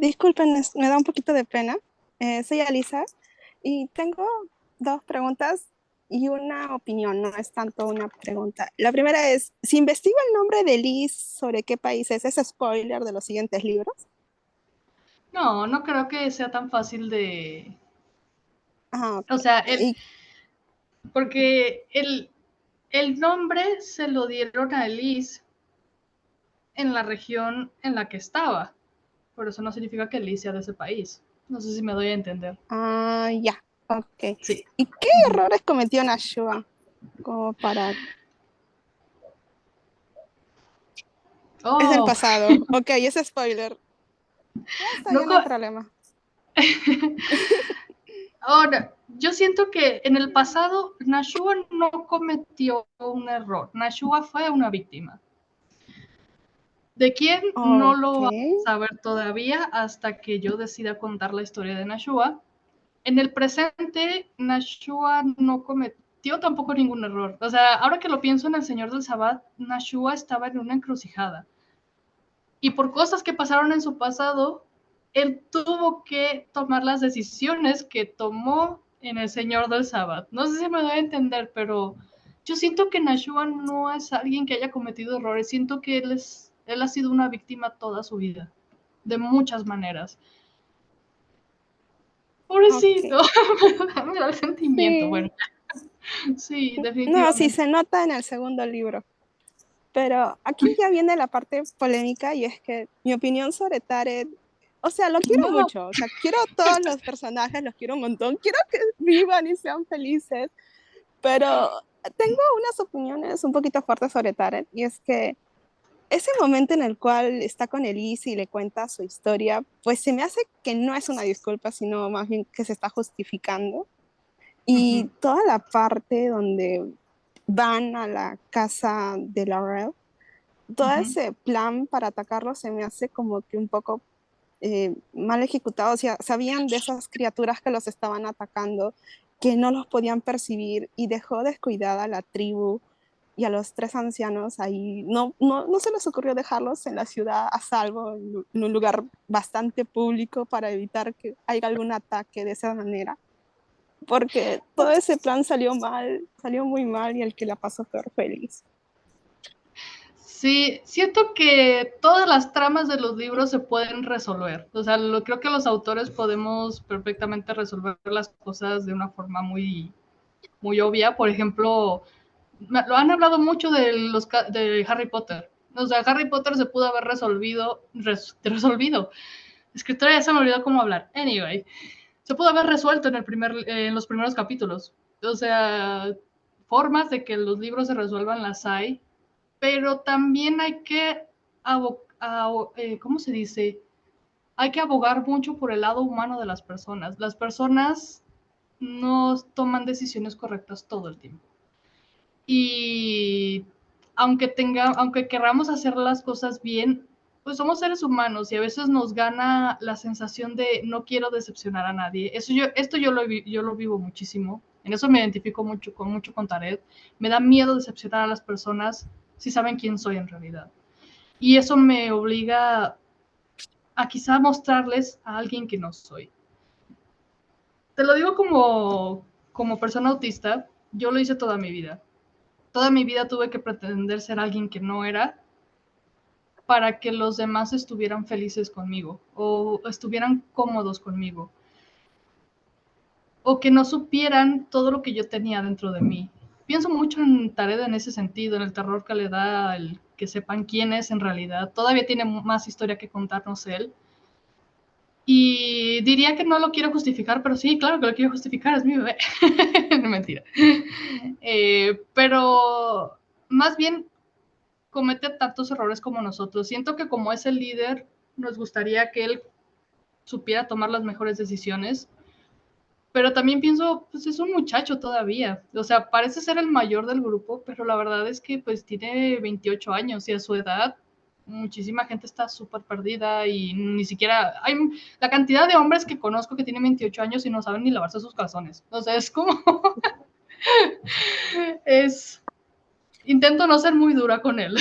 Disculpen, me da un poquito de pena. Soy Alisa y tengo dos preguntas y una opinión, no es tanto una pregunta. La primera es, si investigo el nombre de Liz sobre qué país es spoiler de los siguientes libros. No, no creo que sea tan fácil de... Ok. O sea, Y, porque el nombre se lo dieron a Elise en la región en la que estaba. Por eso no significa que Elise sea de ese país. No sé si me doy a entender. ya, Ok. Sí. ¿Y qué errores cometió Nashua? Como para... Es del Oh, pasado. Ok, es spoiler. Ya está, no ya no hay problema. Ahora, yo siento que en el pasado Nashua no cometió un error. Nashua fue una víctima. ¿De quién? No lo Ok. vamos a saber todavía hasta que yo decida contar la historia de Nashua. En el presente, Nashua no cometió tampoco ningún error. O sea, ahora que lo pienso en El Señor del Sabbat, Nashua estaba en una encrucijada. Y por cosas que pasaron en su pasado, él tuvo que tomar las decisiones que tomó en El Señor del Sabbat. No sé si me doy a entender, pero yo siento que Nashua no es alguien que haya cometido errores. Siento que él ha sido una víctima toda su vida, de muchas maneras. Pobrecito, Ok. me da el sentimiento. Sí. Bueno, sí, No, sí, definitivamente. se nota en el segundo libro. Pero aquí ya viene la parte polémica y es que mi opinión sobre Tarek, o sea, lo quiero No, mucho, o sea, quiero a todos los personajes, los quiero un montón, quiero que vivan y sean felices, pero tengo unas opiniones un poquito fuertes sobre Tarek y es que ese momento en el cual está con Elise y le cuenta su historia, pues se me hace que no es una disculpa, sino más bien que se está justificando. uh-huh, Y toda la parte donde van a la casa de Laurel, todo uh-huh. ese plan para atacarlo se me hace como que un poco mal ejecutado. O sea, sabían de esas criaturas que los estaban atacando, que no los podían percibir y dejó descuidada a la tribu y a los tres ancianos ahí. No se les ocurrió dejarlos en la ciudad a salvo, en un lugar bastante público para evitar que haya algún ataque de esa manera. Porque todo ese plan salió mal, salió muy mal y el que la pasó peor fue Elise. Sí, siento que todas las tramas de los libros se pueden resolver. O sea, creo que los autores podemos perfectamente resolver las cosas de una forma muy, muy obvia. Por ejemplo, lo han hablado mucho de Harry Potter. O sea, Harry Potter se pudo haber resolvido. Escritora ya se me olvidó cómo hablar. Anyway, se pudo haber resuelto en los primeros capítulos. O sea, formas de que los libros se resuelvan las hay, pero también hay que, ¿cómo se dice? Hay que abogar mucho por el lado humano de las personas. Las personas no toman decisiones correctas todo el tiempo. Y aunque queramos hacer las cosas bien, pues somos seres humanos y a veces nos gana la sensación de no quiero decepcionar a nadie. Esto yo lo vivo muchísimo. En eso me identifico mucho con Tarek. Me da miedo decepcionar a las personas si saben quién soy en realidad. Y eso me obliga a quizá mostrarles a alguien que no soy. Te lo digo como persona autista, yo lo hice toda mi vida. Toda mi vida tuve que pretender ser alguien que no era para que los demás estuvieran felices conmigo o estuvieran cómodos conmigo o que no supieran todo lo que yo tenía dentro de mí. Pienso mucho en Tareda en ese sentido, en el terror que le da el que sepan quién es en realidad. Todavía tiene más historia que contarnos él. Y diría que no lo quiero justificar, pero sí, claro que lo quiero justificar, es mi bebé. No, mentira. Pero más bien comete tantos errores como nosotros. Siento que como es el líder, nos gustaría que él supiera tomar las mejores decisiones, pero también pienso, pues es un muchacho todavía, o sea, parece ser el mayor del grupo, pero la verdad es que pues tiene 28 años y a su edad muchísima gente está súper perdida y ni siquiera hay la cantidad de hombres que conozco que tienen 28 años y no saben ni lavarse sus calzones. O sea, es como es intento no ser muy dura con él.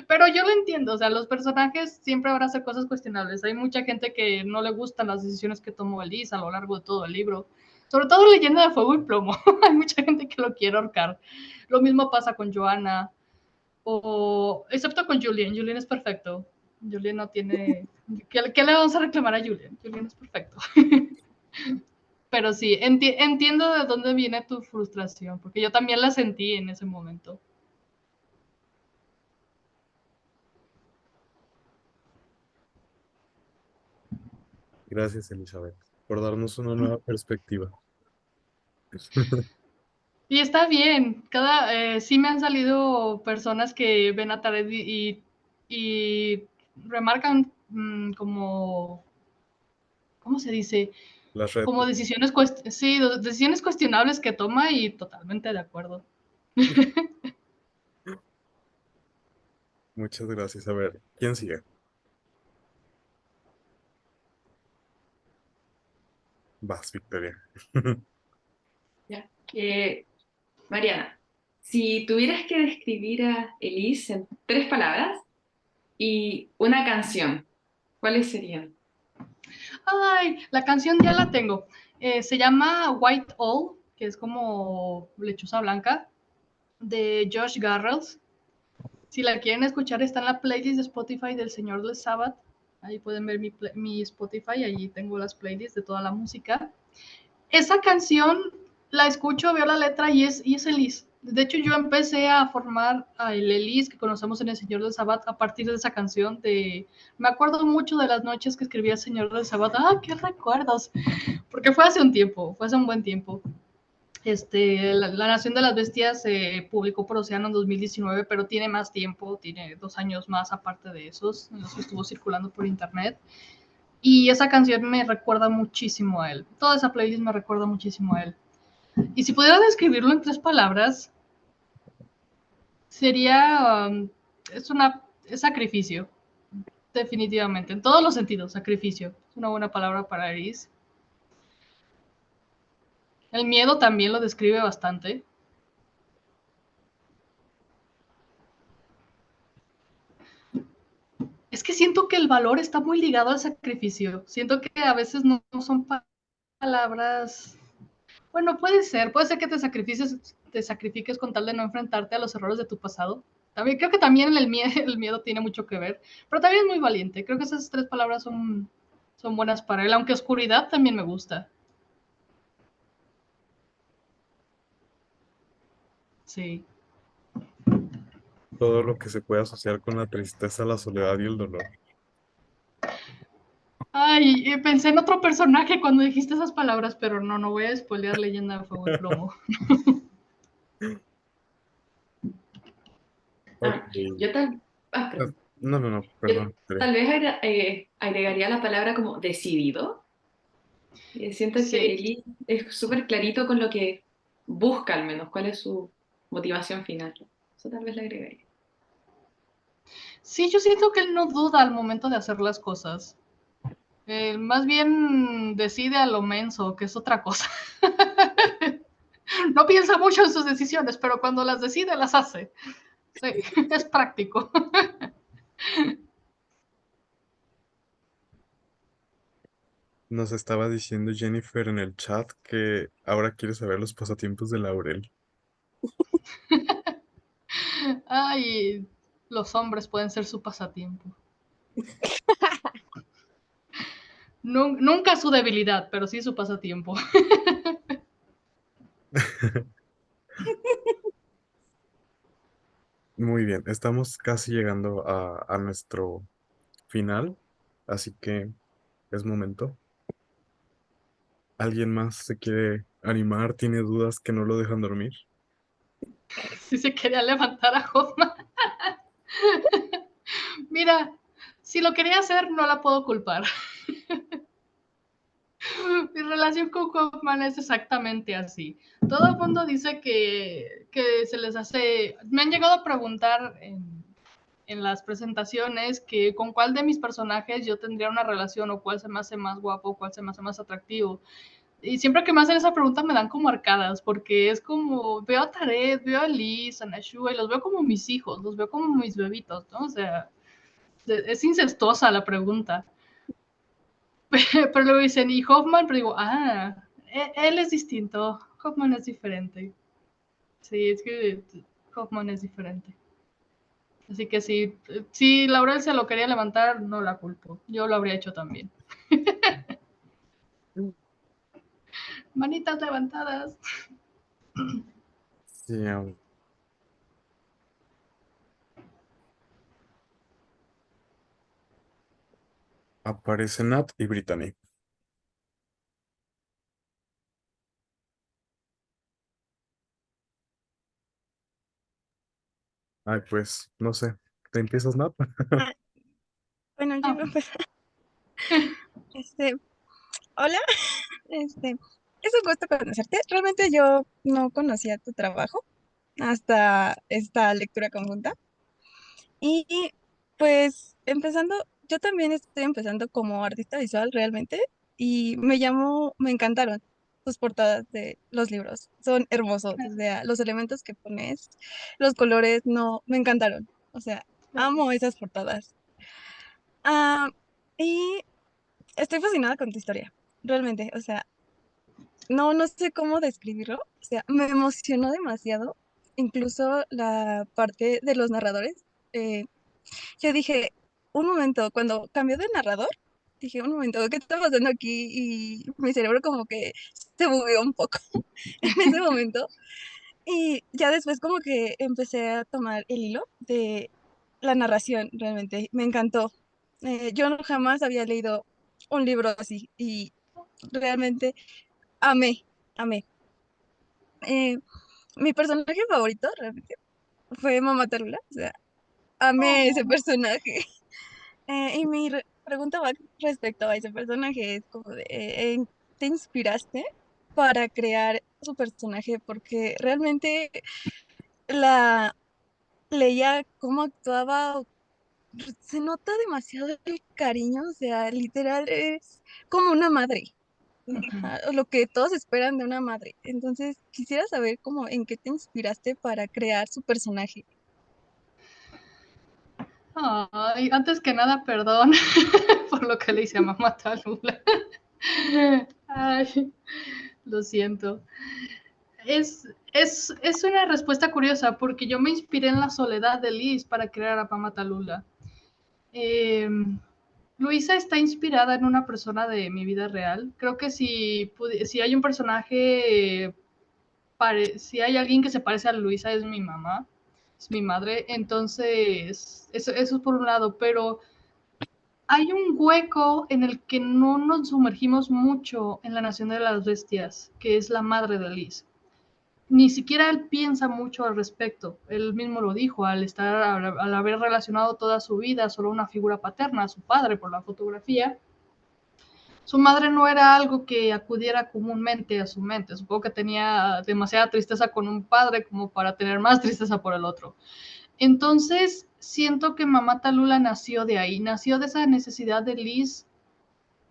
Pero yo lo entiendo, o sea, los personajes siempre van a hacer cosas cuestionables. Hay mucha gente que no le gustan las decisiones que tomó Elise a lo largo de todo el libro. Sobre todo Leyenda de Fuego y Plomo. Hay mucha gente que lo quiere ahorcar. Lo mismo pasa con Joanna, o excepto con Julien. Julien es perfecto. Julien no tiene... ¿Qué le vamos a reclamar a Julien? Julien es perfecto. Pero sí, entiendo de dónde viene tu frustración, porque yo también la sentí en ese momento. Gracias, Elizabeth, por darnos una nueva perspectiva. Y está bien. Sí me han salido personas que ven a Tarek y remarcan como, ¿cómo se dice? Las red. Como sí, decisiones cuestionables que toma y totalmente de acuerdo. Muchas gracias. A ver, ¿quién sigue? Vas, Victoria. Ya. Mariana, si tuvieras que describir a Elise en 3 palabras y una canción, ¿cuáles serían? Ay, la canción ya la tengo. Se llama White All, que es como lechuza blanca, de Josh Garrels. Si la quieren escuchar, está en la playlist de Spotify del Señor del Sabbath. Ahí pueden ver mi Spotify, allí tengo las playlists de toda la música. Esa canción la escucho, veo la letra y es Elise. De hecho, yo empecé a formar a el Elise que conocemos en El Señor del Sabbath a partir de esa canción. Me acuerdo mucho de las noches que escribía El Señor del Sabbath. ¡Ah, qué recuerdos! Porque fue hace un tiempo, fue hace un buen tiempo. La Nación de las Bestias se publicó por Océano en 2019, pero tiene más tiempo, tiene 2 años más aparte de esos, en los que estuvo circulando por internet. Y esa canción me recuerda muchísimo a él. Toda esa playlist me recuerda muchísimo a él. Y si pudiera describirlo en 3 palabras, sería, es sacrificio, definitivamente, en todos los sentidos, sacrificio. Es una buena palabra para Eris. El miedo también lo describe bastante. Es que siento que el valor está muy ligado al sacrificio. Siento que a veces no son palabras. Bueno, puede ser que te sacrifiques con tal de no enfrentarte a los errores de tu pasado. También creo que también el miedo tiene mucho que ver, pero también es muy valiente. Creo que esas 3 palabras son buenas para él, aunque oscuridad también me gusta. Sí. Todo lo que se puede asociar con la tristeza, la soledad y el dolor. Ay, pensé en otro personaje cuando dijiste esas palabras, pero no voy a spoilear Leyenda de Fuego y Plomo. Ok. Yo tal, perdón. No, Yo perdón. tal vez agregaría la palabra como decidido. Siento que Sí. Elise es súper clarito con lo que busca, al menos, cuál es su motivación final. Eso tal vez le agregaría. Sí, yo siento que él no duda al momento de hacer las cosas. Más bien decide a lo menso, que es otra cosa. No piensa mucho en sus decisiones, pero cuando las decide, las hace. Sí, es práctico. Nos estaba diciendo Jennifer en el chat que ahora quiere saber los pasatiempos de Laurel. Ay, los hombres pueden ser su pasatiempo. Nunca su debilidad, pero sí su pasatiempo. Muy bien, estamos casi llegando a nuestro final, así que es momento. ¿Alguien más se quiere animar? ¿Tiene dudas que no lo dejan dormir? Si se quería levantar a Hoffman. Mira, si lo quería hacer, no la puedo culpar. Mi relación con Hoffman es exactamente así. Todo el mundo dice que se les hace. Me han llegado a preguntar en las presentaciones que con cuál de mis personajes yo tendría una relación o cuál se me hace más guapo o cuál se me hace más atractivo. Y siempre que me hacen esa pregunta me dan como arcadas, porque es como, veo a Tarek, veo a Liz, a Nashua, y los veo como mis hijos, los veo como mis bebitos, ¿no? O sea, es incestuosa la pregunta. Pero luego dicen, ¿y Hoffman? Pero digo, él es distinto, Hoffman es diferente. Sí, es que Hoffman es diferente. Así que si Laurel se lo quería levantar, no la culpo. Yo lo habría hecho también. Manitas levantadas. Sí, aparece Nat y Brittany. Ay, pues, no sé. ¿Te empiezas, Nat? Ah, bueno, yo Ah, iba a empezar. Este, hola, es un gusto conocerte. Realmente yo no conocía tu trabajo hasta esta lectura conjunta. Y pues empezando, yo también estoy empezando como artista visual realmente y me encantaron tus portadas de los libros. Son hermosos, o sea, los elementos que pones, los colores, no, me encantaron. O sea, amo esas portadas. Ah, y estoy fascinada con tu historia, realmente. O sea, no sé cómo describirlo. O sea, me emocionó demasiado, incluso la parte de los narradores. eh, yo dije, un momento, cuando cambió de narrador, dije, un momento, ¿qué está pasando aquí? Y mi cerebro como que se bugueó un poco en ese momento. Y ya después como que empecé a tomar el hilo de la narración, realmente. Me encantó. Yo jamás había leído un libro así y realmente amé, amé. Eh, Mi personaje favorito realmente fue Mamá Tarula. O sea, amé ese oh, personaje. Y mi pregunta va respecto a ese personaje, es como de, ¿te inspiraste para crear su personaje? Porque realmente la leía cómo actuaba, se nota demasiado el cariño, o sea, literal es como una madre, ujú. ajá, o lo que todos esperan de una madre. Entonces, quisiera saber cómo, en qué te inspiraste para crear su personaje. Ay, antes que nada, perdón por lo que le hice a mamá Talula. Ay, lo siento. Es una respuesta curiosa porque yo me inspiré en la soledad de Liz para crear a Pama Talula. Eh, Luisa está inspirada en una persona de mi vida real. Creo que si hay un personaje, si hay alguien que se parece a Luisa es mi mamá, es mi madre. Entonces, eso es por un lado, pero hay un hueco en el que no nos sumergimos mucho en la Nación de las Bestias, que es la madre de Liz. Ni siquiera él piensa mucho al respecto. Él mismo lo dijo, al haber relacionado toda su vida solo una figura paterna, a su padre por la fotografía, su madre no era algo que acudiera comúnmente a su mente. Supongo que tenía demasiada tristeza con un padre como para tener más tristeza por el otro. Entonces, siento que Mamá Talula nació de ahí, nació de esa necesidad de Liz,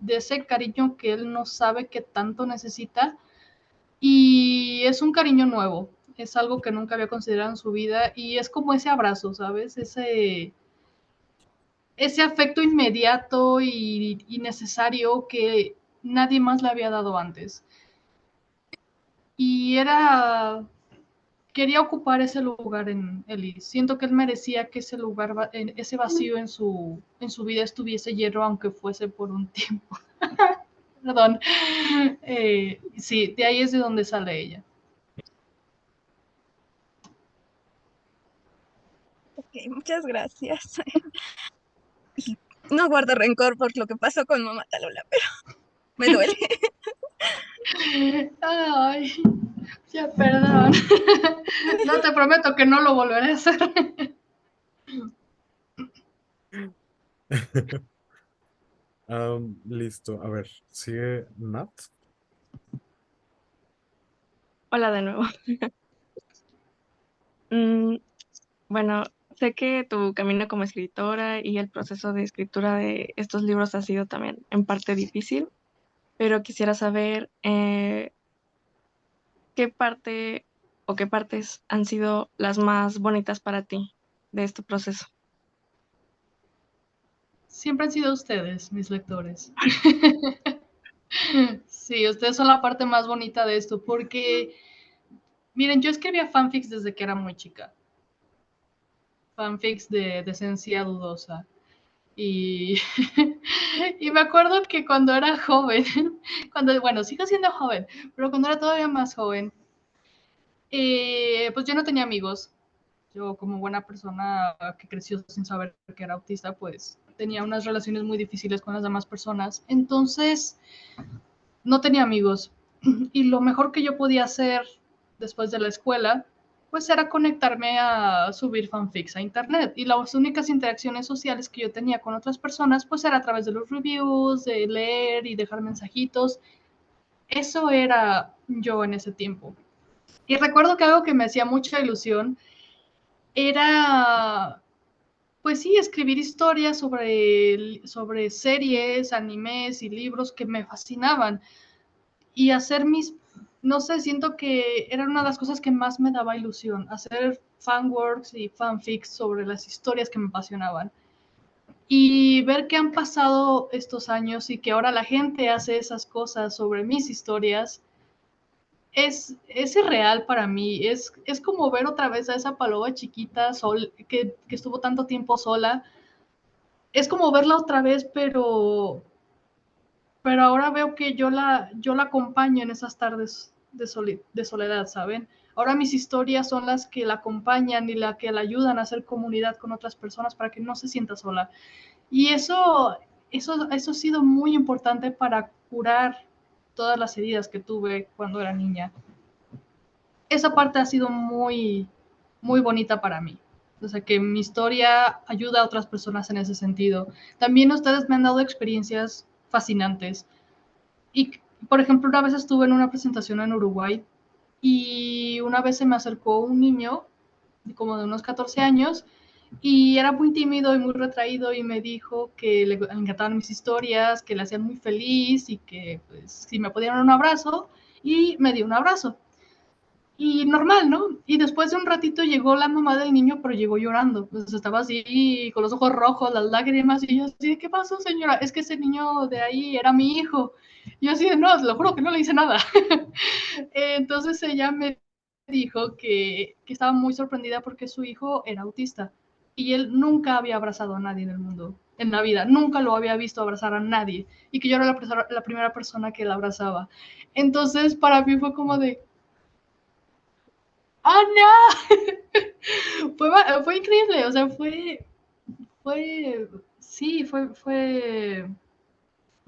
de ese cariño que él no sabe que tanto necesita, y es un cariño nuevo, es algo que nunca había considerado en su vida y es como ese abrazo, ¿sabes? Ese afecto inmediato y necesario que nadie más le había dado antes. Y quería ocupar ese lugar en Elise. Siento que él merecía que ese lugar, ese vacío en su vida estuviese lleno, aunque fuese por un tiempo. Perdón. Sí, de ahí es de donde sale ella. Ok, muchas gracias. Y no guardo rencor por lo que pasó con Mamá Talula, pero me duele. Ay, ya, perdón. No, te prometo que no lo volveré a hacer. Listo. A ver, sigue Nat. Hola de nuevo. Mm, bueno, sé que tu camino como escritora y el proceso de escritura de estos libros ha sido también en parte difícil, pero quisiera saber qué parte o qué partes han sido las más bonitas para ti de este proceso. Siempre han sido ustedes, mis lectores. Sí, ustedes son la parte más bonita de esto, porque, miren, yo escribía fanfics desde que era muy chica. Fanfics de esencia dudosa. Y, y me acuerdo que cuando era joven, bueno, sigo siendo joven, pero cuando era todavía más joven, pues yo no tenía amigos. Yo, como buena persona que creció sin saber que era autista, pues tenía unas relaciones muy difíciles con las demás personas. Entonces, no tenía amigos. Y lo mejor que yo podía hacer después de la escuela pues era conectarme a subir fanfics a internet. Y las únicas interacciones sociales que yo tenía con otras personas, pues era a través de los reviews, de leer y dejar mensajitos. Eso era yo en ese tiempo. Y recuerdo que algo que me hacía mucha ilusión era, pues sí, escribir historias sobre series, animes y libros que me fascinaban. Y hacer no sé, siento que era una de las cosas que más me daba ilusión, hacer fanworks y fanfics sobre las historias que me apasionaban. Y ver que han pasado estos años y que ahora la gente hace esas cosas sobre mis historias, es irreal para mí. Es como ver otra vez a esa paloma chiquita que estuvo tanto tiempo sola. Es como verla otra vez, pero ahora veo que yo la acompaño en esas tardes de soledad, ¿saben? Ahora mis historias son las que la acompañan y la que la ayudan a hacer comunidad con otras personas para que no se sienta sola. Y eso ha sido muy importante para curar todas las heridas que tuve cuando era niña. Esa parte ha sido muy, muy bonita para mí. O sea, que mi historia ayuda a otras personas en ese sentido. También ustedes me han dado experiencias fascinantes. Y, por ejemplo, una vez estuve en una presentación en Uruguay y una vez se me acercó un niño como de unos 14 años y era muy tímido y muy retraído y me dijo que le encantaban mis historias, que le hacían muy feliz y que pues, si me podían dar un abrazo, y me dio un abrazo. Y normal, ¿no? Y después de un ratito llegó la mamá del niño, pero llegó llorando. Pues estaba así, con los ojos rojos, las lágrimas, y yo así, ¿qué pasó, señora? Es que ese niño de ahí era mi hijo. Y yo así, no, te lo juro que no le hice nada. Entonces ella me dijo que estaba muy sorprendida porque su hijo era autista y él nunca había abrazado a nadie en el mundo, en la vida, nunca lo había visto abrazar a nadie y que yo era la primera persona que la abrazaba. Entonces para mí fue como de, ¡oh no! fue increíble, o sea, sí,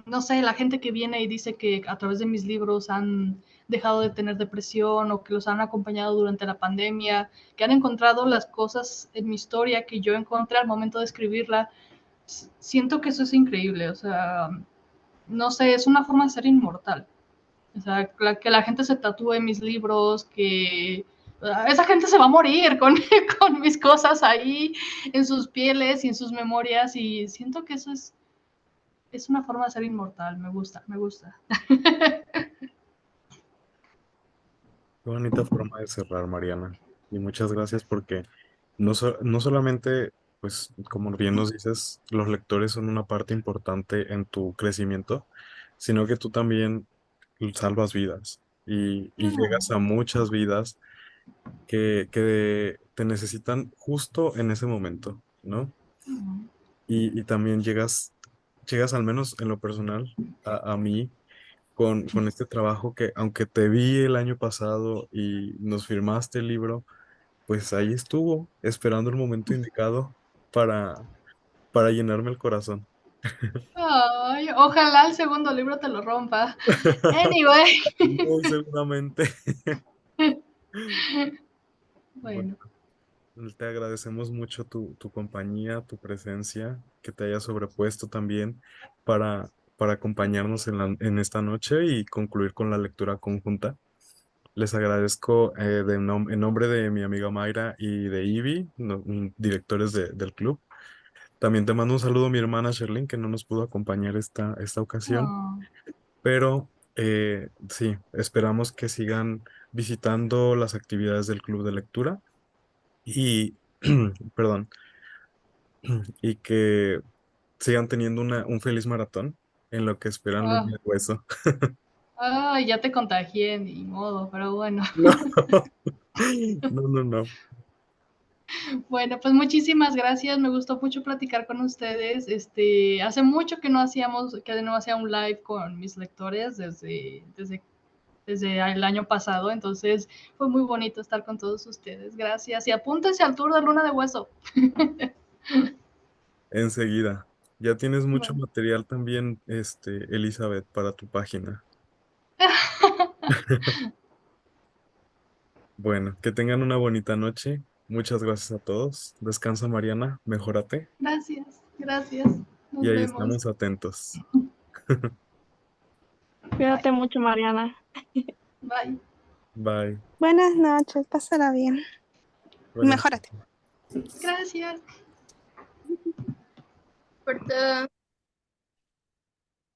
no sé, la gente que viene y dice que a través de mis libros han dejado de tener depresión o que los han acompañado durante la pandemia, que han encontrado las cosas en mi historia que yo encontré al momento de escribirla, siento que eso es increíble, o sea, no sé, es una forma de ser inmortal. O sea, que la gente se tatúe mis libros, que esa gente se va a morir con, con mis cosas ahí en sus pieles y en sus memorias y siento que eso es una forma de ser inmortal, me gusta, me gusta. Qué bonita forma de cerrar, Mariana. Y muchas gracias porque no solamente, pues, como bien nos dices, los lectores son una parte importante en tu crecimiento, sino que tú también salvas vidas y llegas a muchas vidas que te necesitan justo en ese momento, ¿no? Y también llegas al menos en lo personal a mí con este trabajo que aunque te vi el año pasado y nos firmaste el libro, pues ahí estuvo, esperando el momento indicado para, para llenarme el corazón. Ay, ojalá el segundo libro te lo rompa. Anyway, Muy seguramente. Bueno, bueno, te agradecemos mucho tu compañía, tu presencia, que te hayas sobrepuesto también para acompañarnos en esta noche y concluir con la lectura conjunta. Les agradezco en nombre de mi amiga Mayra y de Ivy, directores del club. También te mando un saludo a mi hermana Sherlyn, que no nos pudo acompañar esta ocasión, oh, pero sí, esperamos que sigan visitando las actividades del club de lectura y, perdón, y que sigan teniendo un feliz maratón en lo que esperan Luna oh, de Hueso. ya te contagié, ni modo, pero bueno. No, no, no, no. Bueno, pues muchísimas gracias, me gustó mucho platicar con ustedes. Hace mucho que no hacía un live con mis lectores desde el año pasado, entonces fue muy bonito estar con todos ustedes. Gracias y apúntense al tour de Luna de Hueso. Enseguida. Ya tienes mucho Bueno. material también, Elizabeth, para tu página. Bueno, que tengan una bonita noche. Muchas gracias a todos. Descansa, Mariana, mejórate Gracias, gracias. y Nos ahí vemos. estamos atentos. Cuídate mucho, Mariana. Bye. Bye. Buenas noches, pásala bien. Buenas Mejórate. Gracias. Corta.